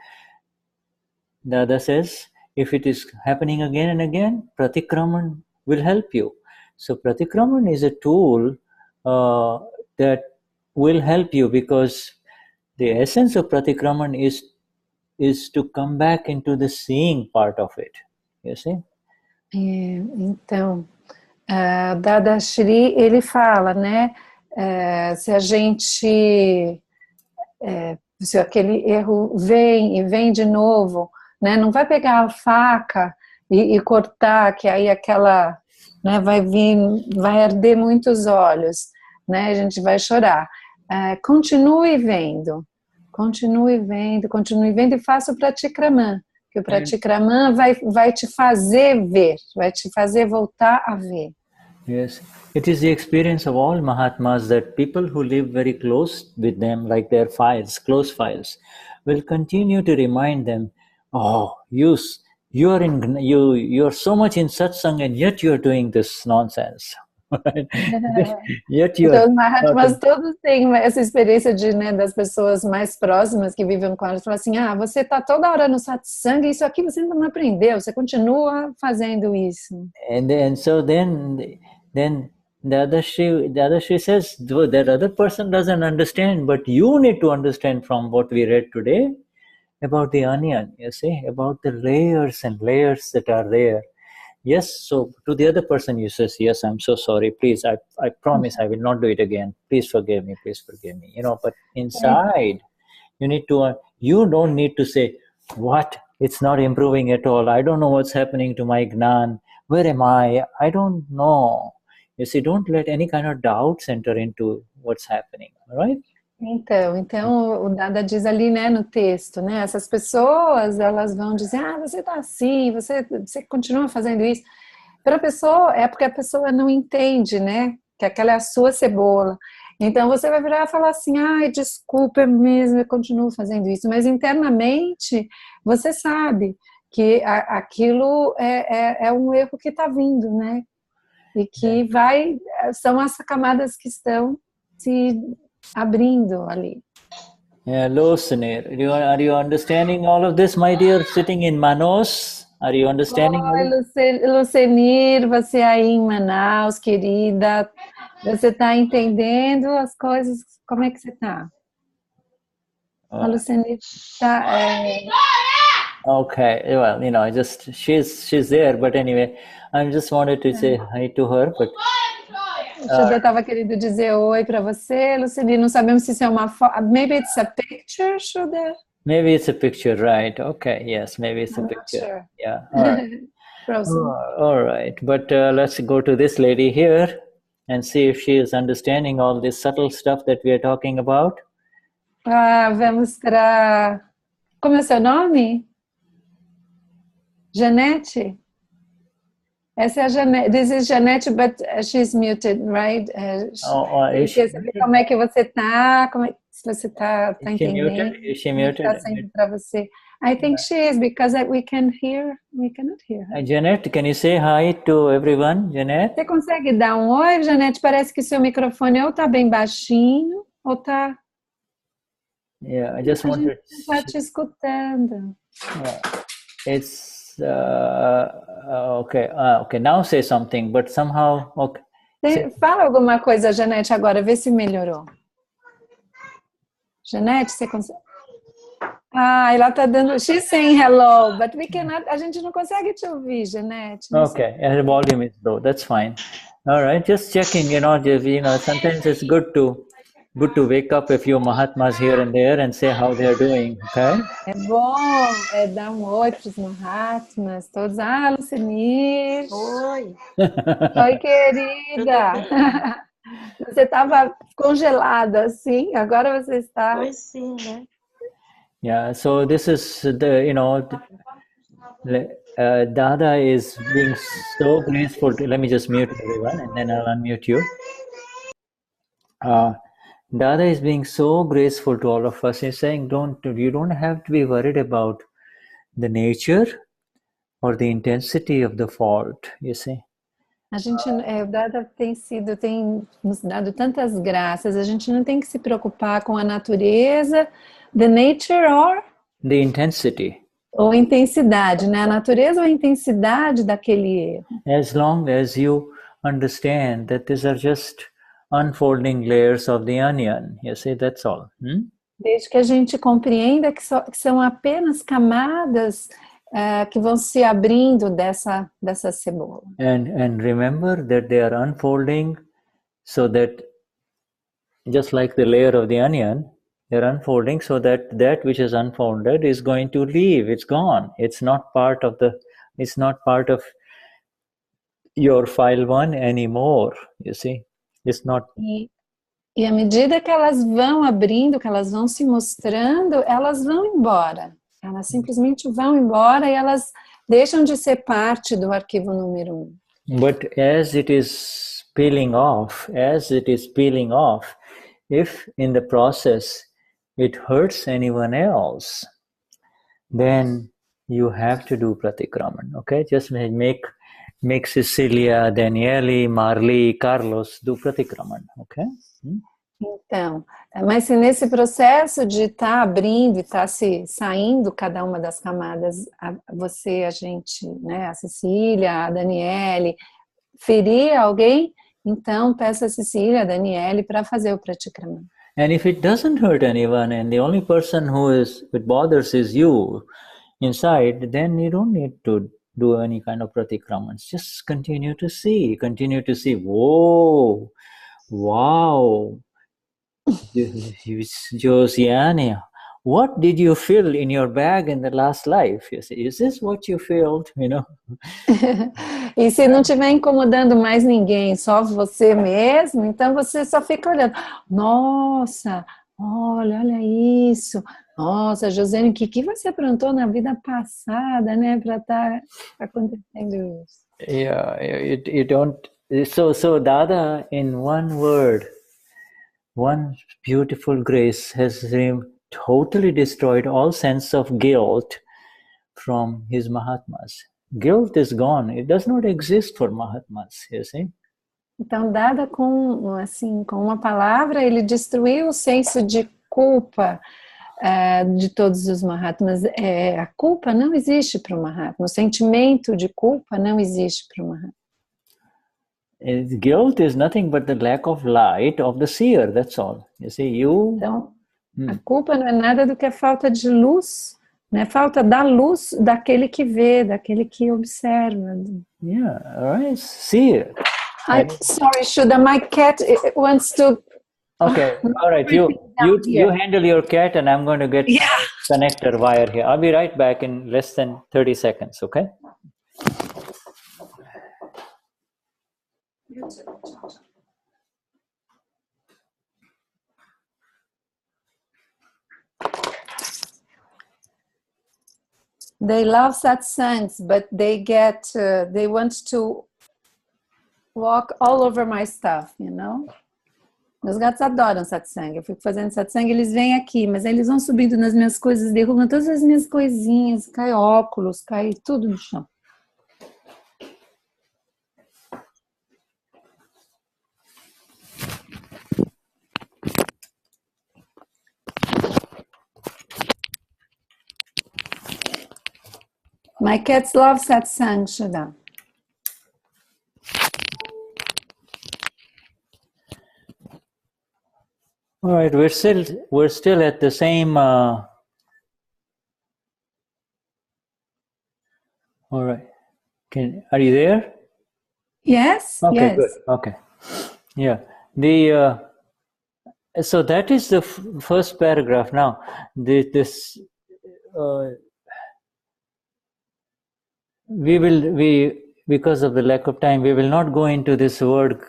the other says, if it is happening again and again, pratikraman will help you. So pratikraman is a tool that will help you, because the essence of pratikraman is to come back into the seeing part of it. You see? Então, Dadashri, ele fala, né, se a gente, se aquele erro vem e vem de novo, né, não vai pegar a faca e cortar, que aí aquela, né, vai arder muitos olhos, né, a gente vai chorar. Continue vendo e faça o pratikraman, que o pratikraman vai te fazer ver, vai te fazer voltar a ver. Yes, it is the experience of all Mahatmas that people who live very close with them, like their files, close files, will continue to remind them, you are so much in satsang and yet you are doing this nonsense. Então, os Mahatmas todos têm essa experiência das pessoas mais próximas que vivem com elas, falam assim, você está toda hora no satsang, isso aqui você ainda não aprendeu, você continua fazendo isso. And so then the other she says, that other person doesn't understand, but you need to understand from what we read today about the onion, you see, about the layers and layers that are there. Yes, so to the other person you says, yes, I'm so sorry, please, I promise I will not do it again, please forgive me, but inside you don't need to say, what, it's not improving at all, I don't know what's happening to my Gnan, where am I don't know. You see, don't let any kind of doubts enter into what's happening, right? Então o Dada diz ali, né, no texto, né, essas pessoas, elas vão dizer, você tá assim, você continua fazendo isso. Para a pessoa, é porque a pessoa não entende, né, que aquela é a sua cebola. Então você vai virar e falar assim, desculpa mesmo, eu continuo fazendo isso. Mas internamente, você sabe que aquilo é um erro que está vindo, né, e que são as camadas que estão se abrindo ali. Hello, Sunir. Are you understanding all of this, my dear, sitting in Manos? Are you understanding? Oi, Lucenir, você aí em Manaus, querida. Você está entendendo as coisas? Como é que você está? A Lucenir está... Okay, well, she's there, but anyway, I just wanted to say hi to her, but... Shuddha estava querendo dizer oi para você, Lucenir. Não sabemos se isso é uma foto. Maybe it's a picture, Shuddha? Maybe it's a picture, right? Okay, yes, maybe it's a picture. Sure. Yeah, all right. All right, but let's go to this lady here and see if she is understanding all this subtle stuff that we are talking about. Vamos para... Como é o seu nome? Janete? Essa é a Janete. This is Janete, but she's muted, right? Eu queria saber como é que você está, se você está entendendo. Is she muted? Está saindo para você. I think she is, because we cannot hear her. Janete, can you say hi to everyone, Janete? Você consegue dar um oi, Janete? Parece que seu microfone ou está bem baixinho, ou está... Yeah, I just wanted... A gente está te escutando. It's... okay. Okay. Now say something, but somehow. Okay. Fala alguma coisa, Janete, agora. Vê se melhorou. Janete, você consegue? Ela tá dando. She's saying hello, but we cannot. A gente não consegue te ouvir, Janete. Okay. The volume is low. That's fine. All right. Just checking. Sometimes it's good to good to wake up a few Mahatmas here and there and say how they're doing, okay? É bom dar um oi para os Mahatmas, todos. Ah, Lucenir. Oi. Oi, querida. Você estava congelada assim, agora você está. Pois sim, né? Yeah, so this is Dada is being so graceful. Let me just mute everyone and then I'll unmute you. Dada is being so graceful to all of us. He's saying, you don't have to be worried about the nature or the intensity of the fault, you see. A gente, o Dada tem nos dado tantas graças, a gente não tem que se preocupar com a natureza, the nature or? The intensity. Ou intensidade, né? A natureza ou a intensidade daquele erro. As long as you understand that these are just unfolding layers of the onion, you see, that's all. Desde que a gente compreenda que são apenas camadas que vão se abrindo dessa cebola. And remember that they are unfolding so that, just like the layer of the onion, they're unfolding so that which is unfolded is going to leave. It's gone. It's not part of your file one anymore, you see. It's not. E à medida que elas vão abrindo, que elas vão se mostrando, elas vão embora. Elas simplesmente vão embora e elas deixam de ser parte do arquivo número 1. But as it is peeling off, if in the process it hurts anyone else, then you have to do pratikraman, okay? Just make Cecilia, Danielli, Marli, Carlos do pratikraman, okay? Então, mas se nesse processo de estar abrindo e estar se saindo cada uma das camadas, você, a gente, né, a Cecília, a Daniele, ferir alguém, então peça a Cecília, a Daniele para fazer o pratikraman. And if it doesn't hurt anyone and the only person it bothers is you inside, then you don't need to do any kind of pratikramans. Just continue to see. Whoa, wow. Josiane, what did you feel in your bag in the last life? You say, is this what you felt? You know. E se não estiver incomodando mais ninguém, só você mesmo, então você só fica olhando. Nossa, olha isso. Nossa, Josiane, o que você aprontou na vida passada, né, para estar acontecendo isso? Yeah, you don't. So Dada, in one word, one beautiful grace has totally destroyed all sense of guilt from his Mahatmas. Guilt is gone. It does not exist for Mahatmas, you see. Então, Dada com uma palavra, ele destruiu o senso de culpa de todos os Mahatmas. A culpa não existe para o Mahatma. O sentimento de culpa não existe para o Mahatma. Guilt is nothing but the lack of light of the seer, that's all. You see, Então, a culpa não é nada do que a falta de luz, né? Falta da luz daquele que vê, daquele que observa. Yeah, all right, seer. Sorry, Shuddha, my cat wants to... Okay, all right, you handle your cat and I'm going to get connector wire here. I'll be right back in less than 30 seconds, okay? They love satsangs, but they want to walk all over my stuff, you know? Meus gatos adoram satsang. Eu fico fazendo satsang, eles vêm aqui, mas eles vão subindo nas minhas coisas, derrubam todas as minhas coisinhas, cai óculos, cai tudo no chão. My cats love satsang, Shuddha. All right, we're still at the same. All right, are you there? Yes. Okay, yes. Good. Okay, yeah. The So that is the first paragraph. Now, this we because of the lack of time, we will not go into this word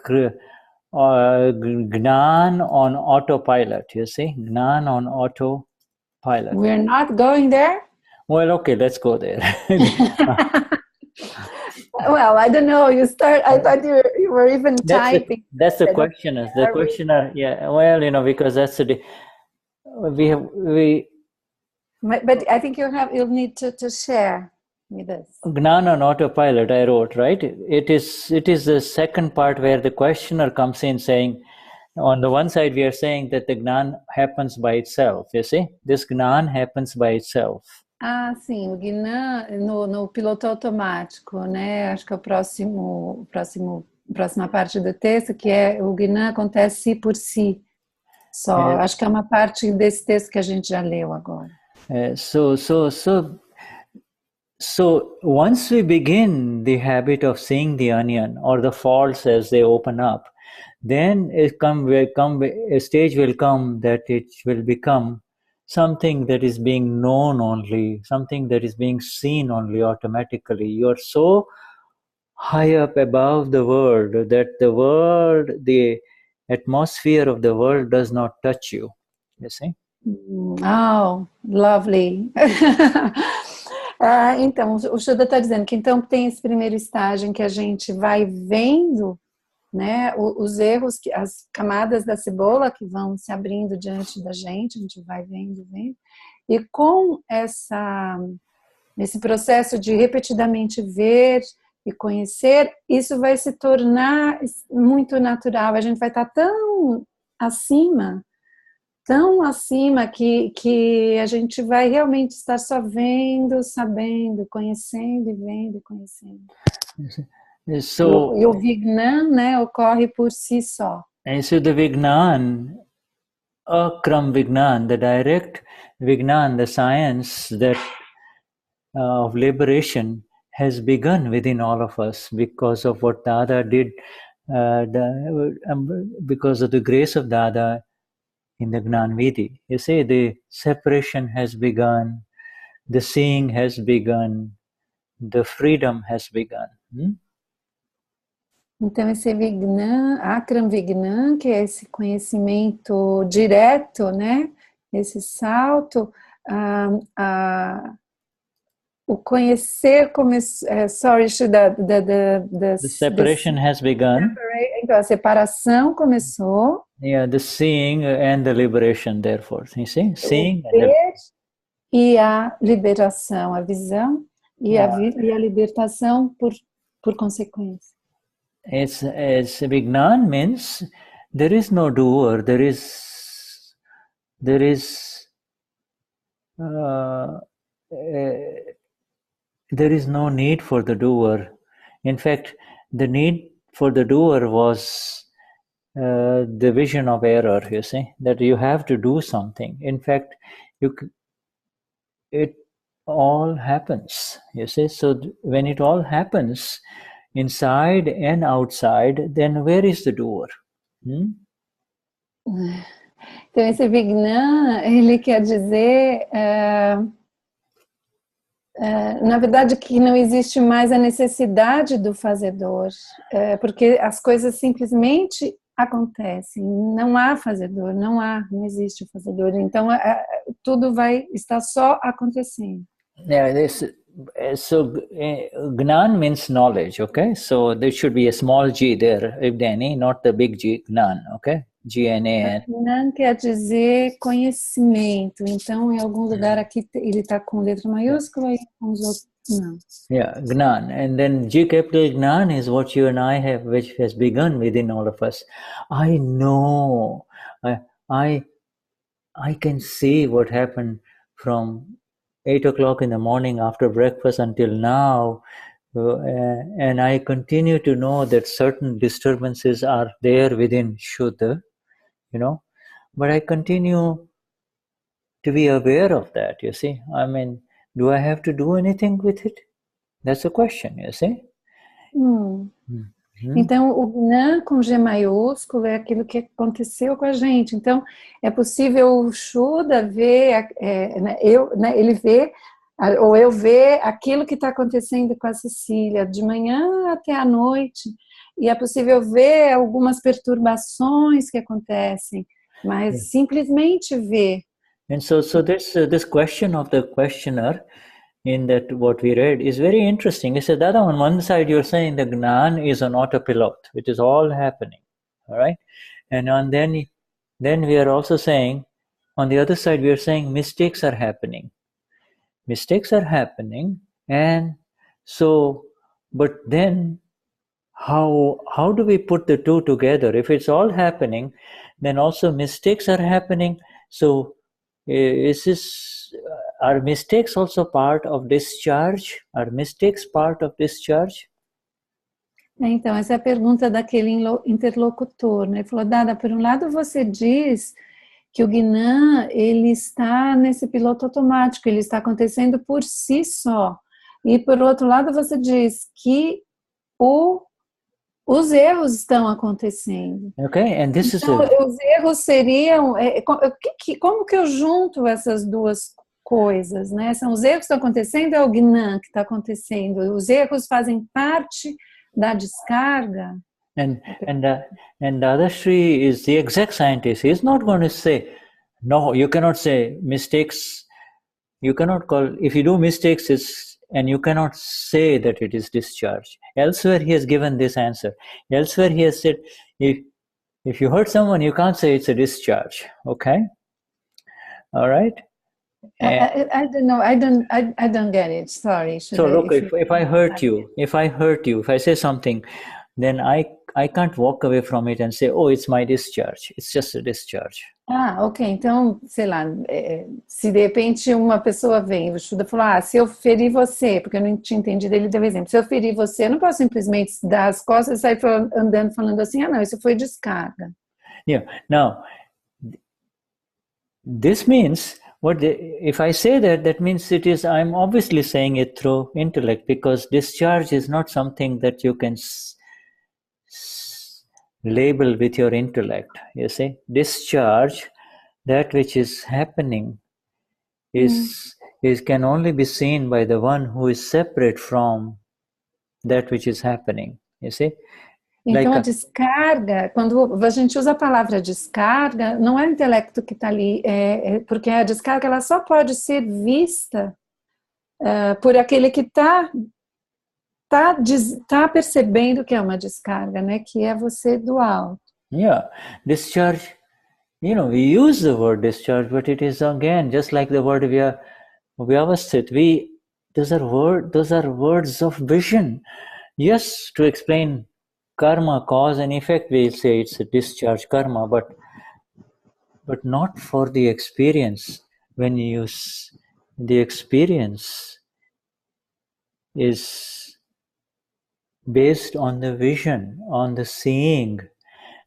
Gnan on autopilot. You see, Gnan on autopilot. We're not going there? Well, okay, let's go there. Well, I don't know. You start. I thought you were even typing. That's the questioner. The questioner. Yeah. Well, because that's the we. But I think you'll need to share with us. Gnan on autopilot. I wrote, right. It is the second part where the questioner comes in saying, on the one side we are saying that the Gnan happens by itself. You see, this Gnan happens by itself. Ah, sim, o Gnan no piloto automático, né? Acho que é próxima parte do texto, que é o Gnan acontece por si só. Acho que é uma parte desse texto que a gente já leu agora. So once we begin the habit of seeing the onion or the faults as they open up, then a stage will come that it will become something that is being known only, something that is being seen only automatically. You are so high up above the world that the atmosphere of the world does not touch you. You see? Oh, lovely. Então, o Shuddha está dizendo que então tem esse primeiro estágio em que a gente vai vendo, né, os erros, as camadas da cebola que vão se abrindo diante da gente, a gente vai vendo, e com esse processo de repetidamente ver e conhecer, isso vai se tornar muito natural, a gente vai estar tão acima que a gente vai realmente estar só vendo, sabendo, conhecendo e vendo e conhecendo. So, e o Vignan, né, ocorre por si só. And so the Vignan, Akram Vignan, the direct Vignan, the science that of liberation has begun within all of us because of what Dada did, because of the grace of Dada in the Gnan Vidhi. You see, the separation has begun, the seeing has begun, the freedom has begun. Então esse Vignan, Akram Vignan, que é esse conhecimento direto, né? Esse salto, o conhecer começou. Sorry, the separation has begun. Então a separação começou. Yeah, the seeing and the liberation, therefore. You see, seeing e a liberação, a visão e a libertação por consequência. It's Vignan means there is no doer. There is no need for the doer. In fact, the need for the doer was the vision of error, you see, that you have to do something. In fact, it all happens, you see. So when it all happens, inside and outside, then where is the doer? Então esse Vignan, ele quer dizer, na verdade, que não existe mais a necessidade do fazedor, porque as coisas simplesmente acontecem, não há fazedor, não existe o fazedor, então tudo vai estar só acontecendo. Yeah, so Gnan means knowledge, okay? So there should be a small g there, Dani, not the big G, Gnan, okay? G-N-A-N. Gnan quer dizer conhecimento, então em algum lugar aqui ele está com letra maiúscula e com os outros não. Yeah, Gnan, and then G capital Gnan is what you and I have, which has begun within all of us. I know, I can see what happened from 8 o'clock in the morning after breakfast until now, and I continue to know that certain disturbances are there within Shuddha, but I continue to be aware of that, you see. I mean, do I have to do anything with it? That's the question, you see. Então, o Gnan com G maiúsculo é aquilo que aconteceu com a gente. Então, é possível o Shuddha ver, ele vê, ou eu ver aquilo que está acontecendo com a Cecília, de manhã até a noite, e é possível ver algumas perturbações que acontecem, mas simplesmente ver. And so this question of the questioner in that what we read is very interesting. He said that on one side you're saying the Gnan is an autopilot, it is all happening, all right? And then we are also saying, on the other side we are saying mistakes are happening. Mistakes are happening, and so, but then how do we put the two together? If it's all happening, then also mistakes are happening. So are mistakes also part of discharge? Are mistakes part of discharge? Então, essa é a pergunta daquele interlocutor, né? Ele falou, Dada, por um lado você diz que o Gnan, ele está nesse piloto automático, ele está acontecendo por si só. E por outro lado você diz que os erros estão acontecendo. Okay, and this então, os erros seriam... como que eu junto essas duas coisas, né? São os erros que estão acontecendo, é o Gnan que está acontecendo. Os erros fazem parte da descarga. And Dadashri is the exact scientist. He's not going to say, no, you cannot say mistakes. You cannot call, if you do mistakes, and you cannot say that it is discharge. Elsewhere he has given this answer. Elsewhere he has said, if you hurt someone, you can't say it's a discharge. Okay? All right? I don't know. I don't get it. Sorry. So look, if I hurt you, if I say something, then I can't walk away from it and say, oh, it's my discharge. It's just a discharge. Ok. Então, sei lá, se de repente uma pessoa vem, o Shuddha falou, se eu ferir você, porque eu não tinha entendido, ele deu exemplo, se eu ferir você, eu não posso simplesmente dar as costas e sair andando falando assim, não, isso foi descarga. Yeah. Now, this means, if I say that means I'm obviously saying it through intellect, because discharge is not something that you can label with your intellect. You see, discharge, that which is happening, can only be seen by the one who is separate from that which is happening. You see. Então, a descarga, quando a gente usa a palavra descarga, não é o intelecto que está ali, porque a descarga ela só pode ser vista por aquele que está percebendo que é uma descarga, né? Que é você do alto. Yeah, discharge, we use the word discharge, but it is again, just like the word vyavasthit, those are words of vision. Yes, to explain karma, cause and effect, we'll say it's a discharge karma, but not for the experience. When the experience is based on the vision, on the seeing,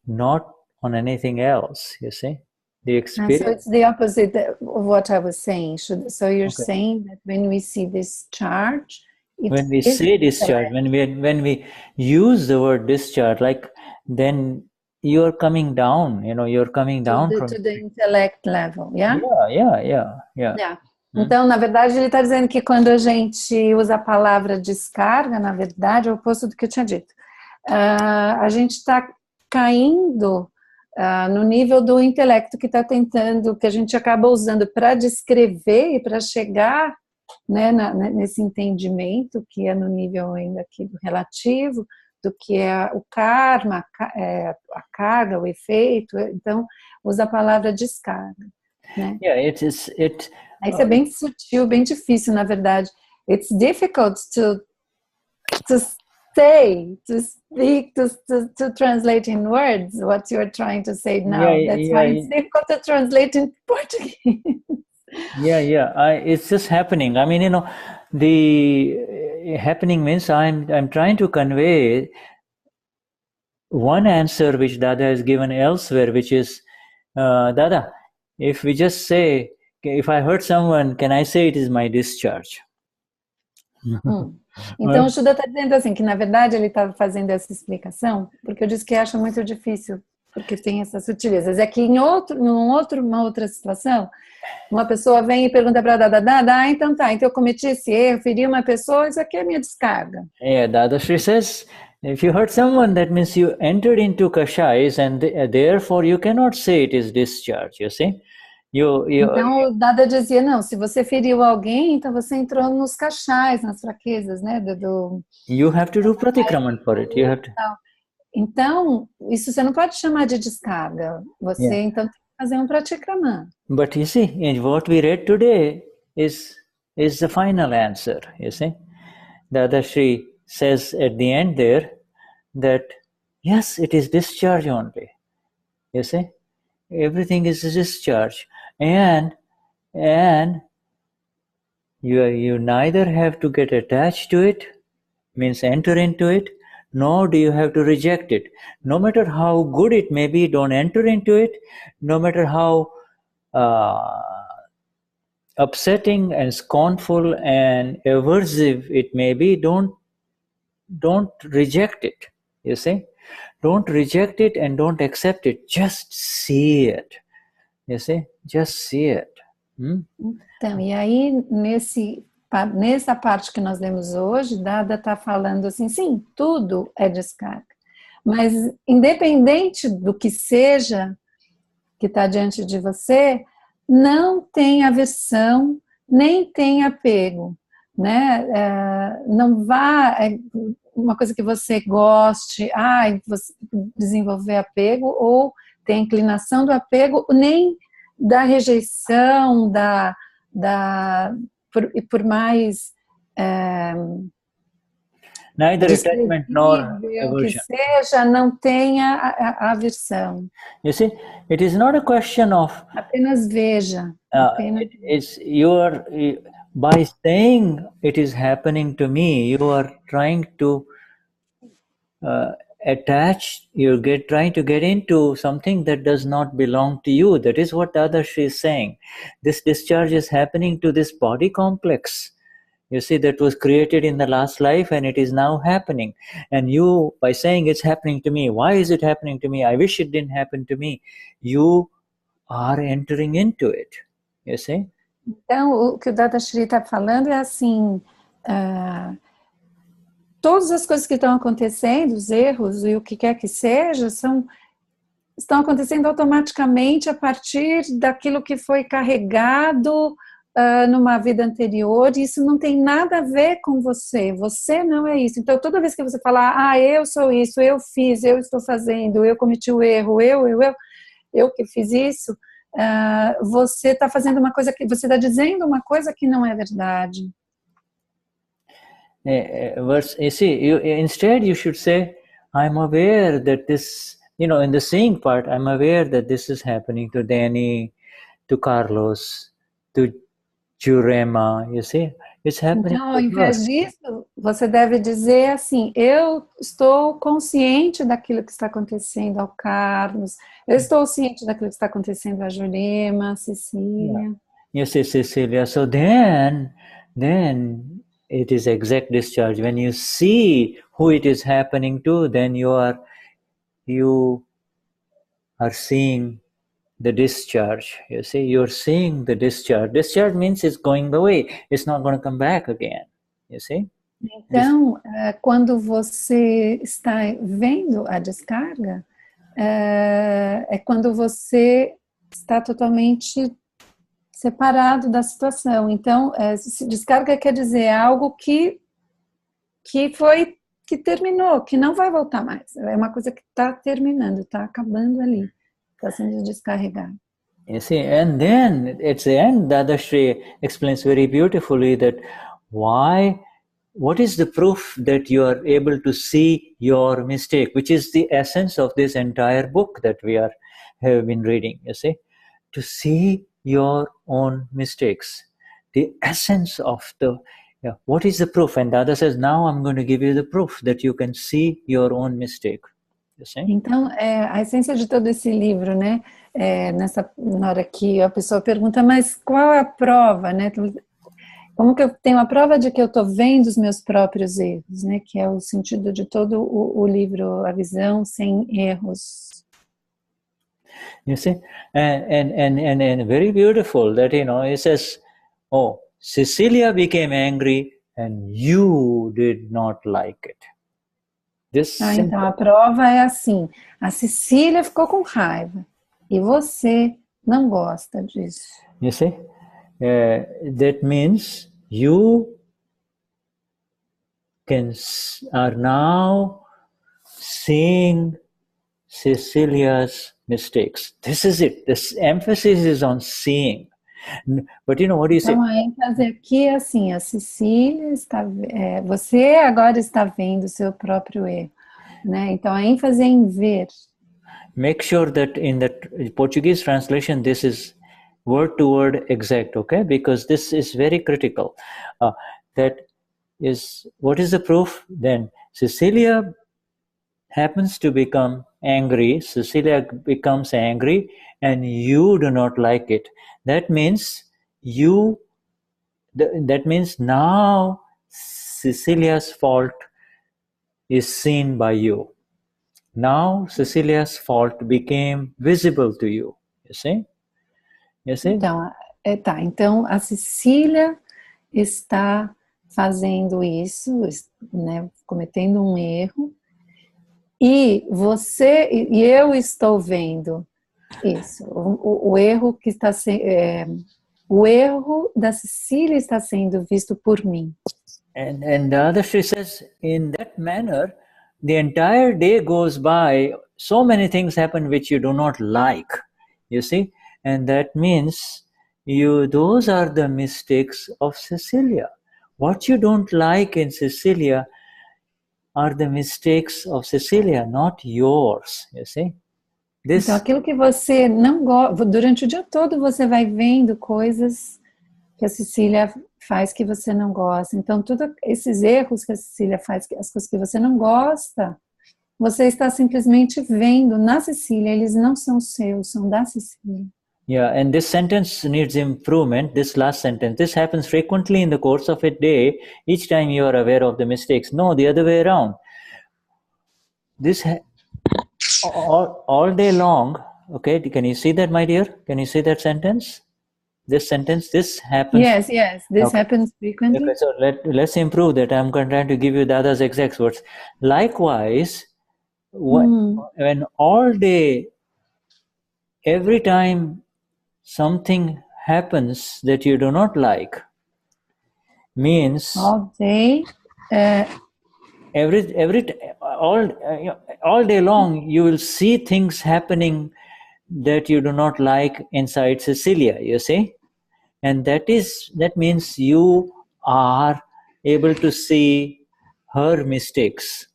not on anything else, you see. The experience. So it's the opposite of what I was saying. So you're saying that when we see discharge, when we say discharge, when we use the word discharge, then you're coming down, you're coming down to the intellect level, yeah? Yeah. Então, na verdade, ele está dizendo que quando a gente usa a palavra descarga, na verdade, é o oposto do que eu tinha dito. A gente está caindo no nível do intelecto que está tentando, que a gente acaba usando para descrever e para chegar, né, nesse entendimento que é no nível ainda aqui do relativo, do que é o karma, a carga, o efeito. Então, usa a palavra descarga, né? Isso é bem sutil, bem difícil, na verdade. It's difficult to say, to speak, to translate in words what you're trying to say now. That's why it's difficult to translate in Portuguese. It's just happening. I mean, the happening means I'm trying to convey one answer which Dada has given elsewhere, which is, Dada, if we just say, if I hurt someone, can I say it is my discharge? Então, o Shuddha está dizendo assim, que na verdade ele está fazendo essa explicação, porque eu disse que acha muito difícil, porque tem essas sutilezas. É que uma outra situação, uma pessoa vem e pergunta para então tá, então eu cometi esse erro, feri uma pessoa, isso aqui é minha descarga. Yeah, Dadashri says, if you hurt someone, that means you entered into kashais and therefore you cannot say it is discharge, you see? Então, o Dada dizia, não, se você feriu alguém, então você entrou nos cachais, nas fraquezas, né? You have to do pratikraman for it. You have to... Então, isso você não pode chamar de descarga. Você, então, tem que fazer um pratikraman. But you see, what we read today is the final answer, you see? Dadashri says at the end there that, yes, it is discharge only, you see? Everything is discharge. And you neither have to get attached to it, means enter into it, nor do you have to reject it. No matter how good it may be, don't enter into it. No matter how upsetting and scornful and aversive it may be, don't reject it, you see? Don't reject it and don't accept it. Just see it. You see? Just see it. Então, e aí, nessa parte que nós lemos hoje, Dada está falando assim, sim, tudo é descarga. Mas, independente do que seja que está diante de você, não tem aversão, nem tem apego, né? Não vá, uma coisa que você goste, você desenvolver apego, ou tem inclinação do apego, nem da rejeição, por mais neither attachment nor aversion. Que seja, não tenha a aversão. You see, it is not a question of apenas veja. By saying it is happening to me, you are trying to trying to get into something that does not belong to you. That is what Dadashri is saying. This discharge is happening to this body complex. You see, that was created in the last life and it is now happening. And you, by saying it's happening to me, why is it happening to me? I wish it didn't happen to me. You are entering into it. You see? Então, o que o Dadashri está falando é assim... todas as coisas que estão acontecendo, os erros e o que quer que seja, estão acontecendo automaticamente a partir daquilo que foi carregado numa vida anterior, e isso não tem nada a ver com você não é isso. Então, toda vez que você falar, eu sou isso, eu fiz, eu estou fazendo, eu cometi o erro, eu que fiz isso, você está fazendo uma coisa, você está dizendo uma coisa que não é verdade. You see, instead you should say, I'm aware that this, in the seeing part, I'm aware that this is happening to Danny, to Carlos, to Jurema, you see? It's happening. Então, ao invés disso, você deve dizer assim, eu estou consciente daquilo que está acontecendo ao Carlos, eu estou ciente daquilo que está acontecendo a Jurema, a Cecília. You see, Cecilia, so then it is exact discharge. When you see who it is happening to, then you are seeing the discharge. You see, you're seeing the discharge. Discharge means it's going away. It's not going to come back again. You see? Então, quando você está vendo a descarga, é quando você está totalmente separado da situação. Então, descarga quer dizer algo que terminou, que não vai voltar mais. É uma coisa que está terminando, está acabando ali, está sendo descarregado. You see, and then at the end, Dadashri explains very beautifully that what is the proof that you are able to see your mistake, which is the essence of this entire book that we have been reading, you see, to see your own mistakes, the essence of what is the proof? And Dada says, now I'm going to give you the proof that you can see your own mistake. You see? Então, a essência de todo esse livro, né? Na hora que a pessoa pergunta, mas qual é a prova, né? Como que eu tenho a prova de que eu estou vendo os meus próprios erros, né? Que é o sentido de todo o livro, a visão sem erros. You see, and very beautiful that, it says, oh, Cecilia became angry and you did not like it. Então a prova é assim, a Cecília ficou com raiva e você não gosta disso. You see, that means you are now seeing Cecilia's mistakes. This is it. This emphasis is on seeing. But what do you say? Então a ênfase aqui é assim, a Cecília está, você agora está vendo o seu próprio erro, né? Então a ênfase é em ver. Make sure that in the Portuguese translation this is word to word exact, okay? Because this is very critical. That is, what is the proof? Then Cecilia happens to become angry. Cecilia becomes angry and you do not like it. That means that means now Cecilia's fault is seen by you. Now Cecilia's fault became visible to you. You see? You see? Então a Cecília está fazendo isso, né, cometendo um erro, e eu estou vendo isso. O erro que está o erro da Cecília está sendo visto por mim. And Dadashri says, in that manner, the entire day goes by, so many things happen which you do not like, you see? And that means those are the mistakes of Cecilia. What you don't like in Cecilia are the mistakes of Cecilia, not yours, you see? Então, aquilo que você não gosta, durante o dia todo você vai vendo coisas que a Cecília faz que você não gosta. Então, todos esses erros que a Cecília faz, as coisas que você não gosta, você está simplesmente vendo na Cecília, eles não são seus, são da Cecília. Yeah, and this sentence needs improvement, this last sentence. This happens frequently in the course of a day, each time you are aware of the mistakes. No, the other way around. This all day long, okay, can you see that, my dear? Can you see that sentence? This sentence, this happens. Yes, this happens frequently. Okay, so let's improve that. I'm trying to give you Dada's exact words. Likewise, when all day, every time something happens that you do not like, means all day, all day long you will see things happening that you do not like inside Cecilia, you see, and that means you are able to see her mistakes,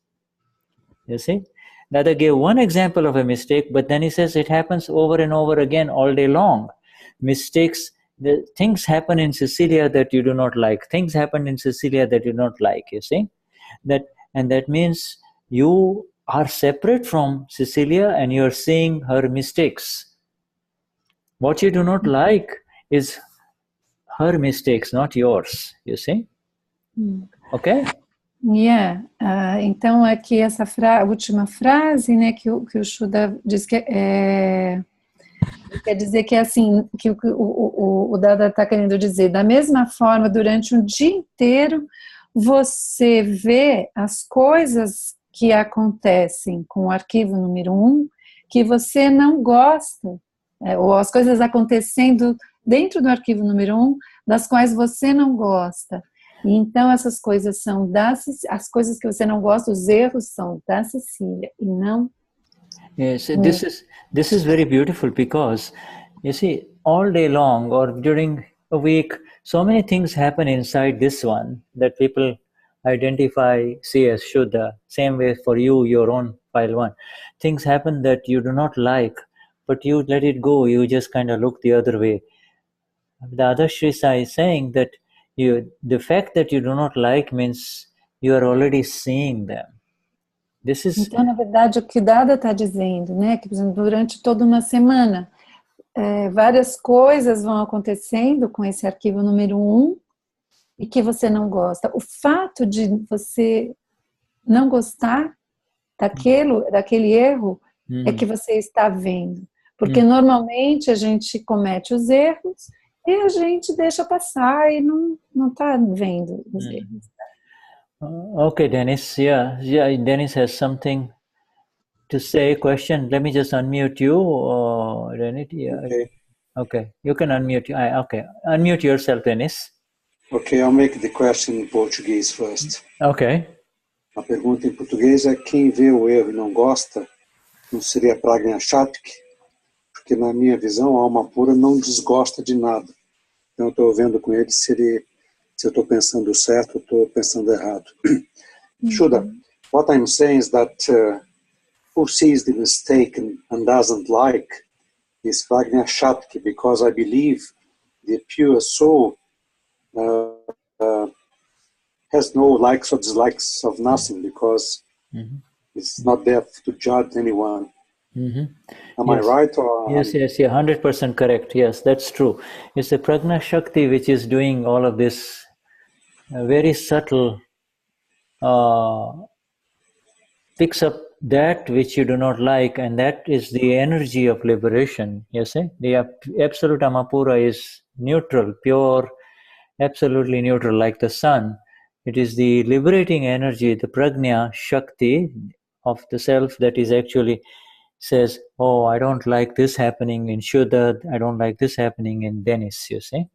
you see. Dada gave one example of a mistake, but then he says it happens over and over again all day long. Mistakes, things happen in Cecilia that you do not like. Things happen in Cecilia that you do not like, you see. That means you are separate from Cecilia and you are seeing her mistakes. What you do not like is her mistakes, not yours, you see. Okay? Yeah. Então aqui essa última frase, né, que o Shuddha diz que quer dizer que é assim, que o Dada está querendo dizer, da mesma forma, durante um dia inteiro, você vê as coisas que acontecem com o arquivo número 1, que você não gosta, ou as coisas acontecendo dentro do arquivo número 1, das quais você não gosta. E então essas coisas são as coisas que você não gosta, os erros são da Cecília e não. Yes, this is very beautiful because you see, all day long or during a week, so many things happen inside this one that people identify, see as Shuddha. Same way for you, your own file 1. Things happen that you do not like, but you let it go. You just kind of look the other way. The other Shrisa is saying that the fact that you do not like means you are already seeing them. Então, na verdade, o que o Dada está dizendo, né, que, por exemplo, durante toda uma semana, várias coisas vão acontecendo com esse arquivo número 1, e que você não gosta. O fato de você não gostar daquele erro é que você está vendo. Porque normalmente a gente comete os erros e a gente deixa passar e não está vendo os erros. Okay, Dennis. Yeah, Dennis has something to say. Question. Let me just unmute you, Dennis. Yeah. Okay. You can unmute. Okay. Unmute yourself, Dennis. Okay, I'll make the question in Portuguese first. Okay. A pergunta em português é: quem vê o erro e não gosta, não seria pragna shatik? Porque na minha visão, a alma pura não desgosta de nada. Então eu estou vendo com ele se eu estou pensando certo ou estou pensando errado. Shuddha, what I'm saying is that who sees the mistake and doesn't like is pragna shatik, because I believe the pure soul has no likes or dislikes of nothing, because it's not there to judge anyone. Am I right? Or yes, 100% correct. Yes, that's true. It's the prajna shakti which is doing all of this very subtle, picks up that which you do not like, and that is the energy of liberation. You see, the absolute amapura is neutral, pure, absolutely neutral, like the sun. It is the liberating energy, the prajna shakti of the self that is actually says, oh, I don't like this happening in Shuddha, I don't like this happening in Dennis, you see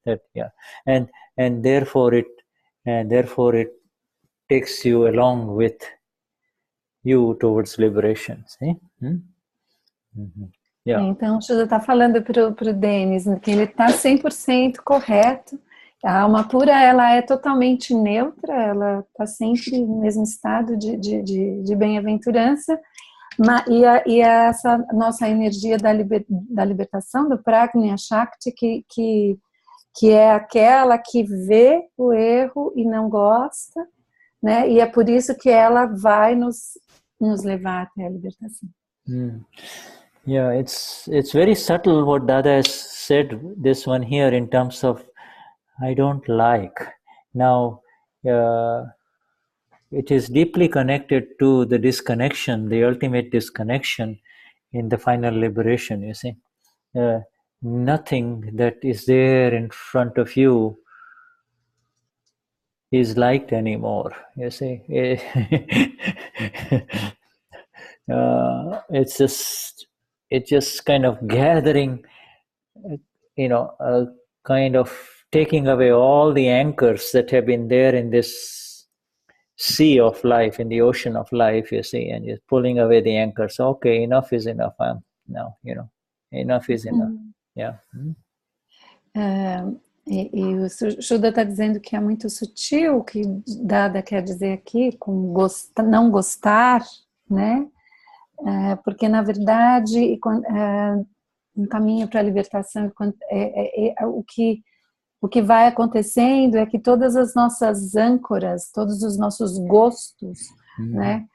that, yeah, and therefore it takes you along with you towards liberation, see? Yeah. Então, o Shuddha está falando para o Denis que ele está 100% correto. A alma pura, ela é totalmente neutra, ela está sempre no mesmo estado de bem-aventurança. E essa nossa energia da libertação, do Prajna Shakti, que é aquela que vê o erro e não gosta, né? E é por isso que ela vai nos levar até a libertação. Yeah, it's very subtle what Dada has said, this one here, in terms of I don't like. Now, it is deeply connected to the disconnection, the ultimate disconnection in the final liberation, you see. Nothing that is there in front of you is liked anymore, you see. It's just kind of gathering, kind of taking away all the anchors that have been there in this sea of life, in the ocean of life, you see, and you're pulling away the anchors. Okay, enough is enough. Now, enough is enough. Yeah. E o Shuddha está dizendo que é muito sutil, que Dada quer dizer aqui, com não gostar, né? Porque, na verdade, um caminho para a libertação, o que vai acontecendo é que todas as nossas âncoras, todos os nossos gostos, né?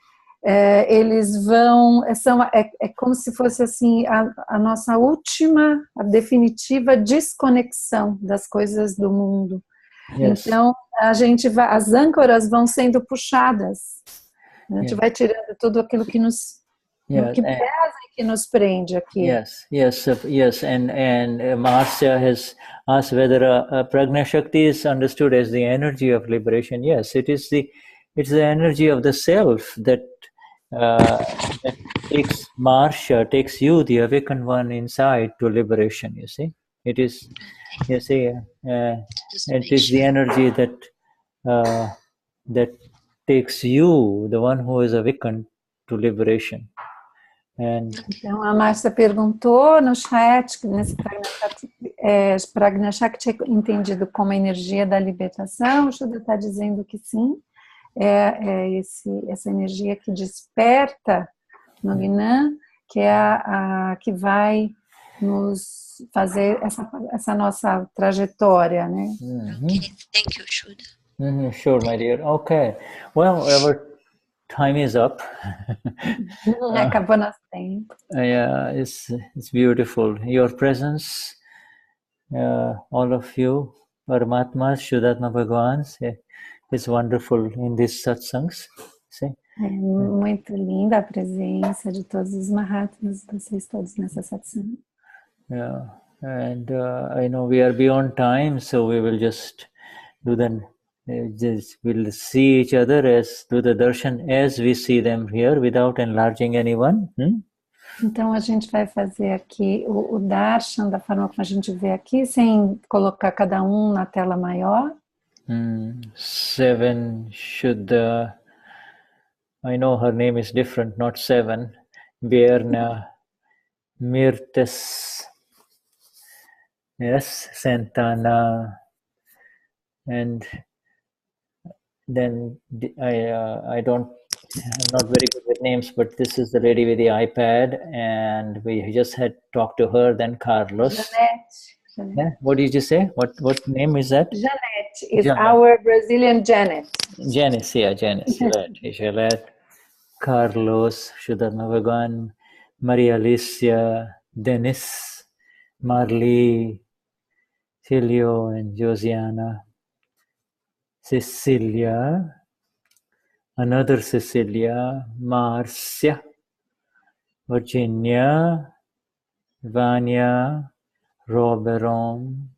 Eles vão, é como se fosse assim a nossa última, a definitiva desconexão das coisas do mundo. Yes. Então as âncoras vão sendo puxadas, a gente vai tirando tudo aquilo que nos que pesa e que nos prende aqui. Yes, and Marcia has asked whether a Prajna Shakti is understood as the energy of liberation. Yes, it's the energy of the self that takes Marcia, takes you, the awakened one, inside to liberation, you see. It is, you see, it is the energy that takes you, the one who is awakened, to liberation. Então a Márcia perguntou no chat que nesse Prajna Shakti é entendido como a energia da libertação. O Shuddha está dizendo que sim, essa energia que desperta no Gnan, que é a que vai nos fazer essa nossa trajetória, né? Okay, thank you, Shuddha. Sure, my dear. Okay, well, our time is up. Acabou nosso tempo. Yeah, it's beautiful. Your presence, all of you, Paramatma, Shuddhatma Bhagavan is wonderful in these satsangs. See? É muito linda a presença de todos os Mahatmas, vocês todos nessa satsang. Yeah, and I know we are beyond time, so we will just do we'll see each other do the darshan as we see them here without enlarging anyone. Então a gente vai fazer aqui o darshan da forma como a gente vê aqui, sem colocar cada um na tela maior. 7 Shuddha. I know her name is different, not 7. Bierna Mirtes. Yes, Santana. And then I'm not very good with names, but this is the lady with the iPad, and we just had talked to her. Then Carlos. Janet. Yeah? What did you say? What name is that? Janet is Janet. our Brazilian Janet. Janice, yeah, Janice. Gillette, Carlos, Shuddhatma Bhagavan, Maria Alicia, Dennis, Marley, Filio, and Josiana, Cecilia, another Cecilia, Marcia, Virginia, Vanya, Roberon,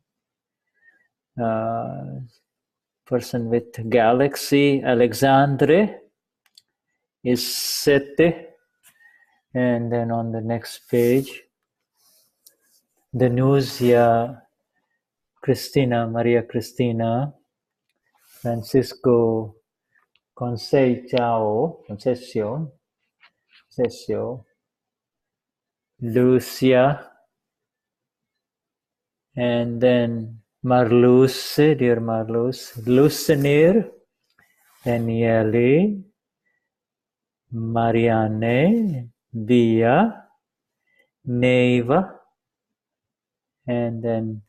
person with Galaxy, Alexandre, Isete, and then on the next page, Danusia, Cristina, Maria Cristina, Francisco Concession, Lucia, and then Marlus, dear Marlus, Lucinir, Daniele, Marianne, Dia, Neva, and then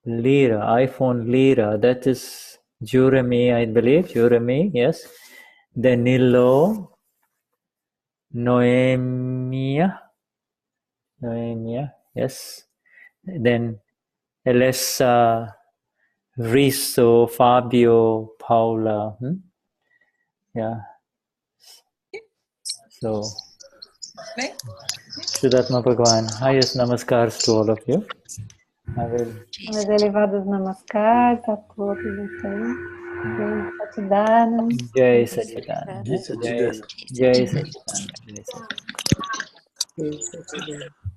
Lira, iPhone Lira, that is Jeremy, I believe, Jeremy, yes. Danilo, Noemia, yes. Then Elessa, Riso, Fabio, Paula, yeah. So, Shuddhatma Bhagavan, highest namaskars to all of you. I will. Meus elevados namaskar a todos vocês. Jai Satchidananda. Jai Satchidananda. Jai Satchidananda. Jai Satchidananda. Jai Satchidananda.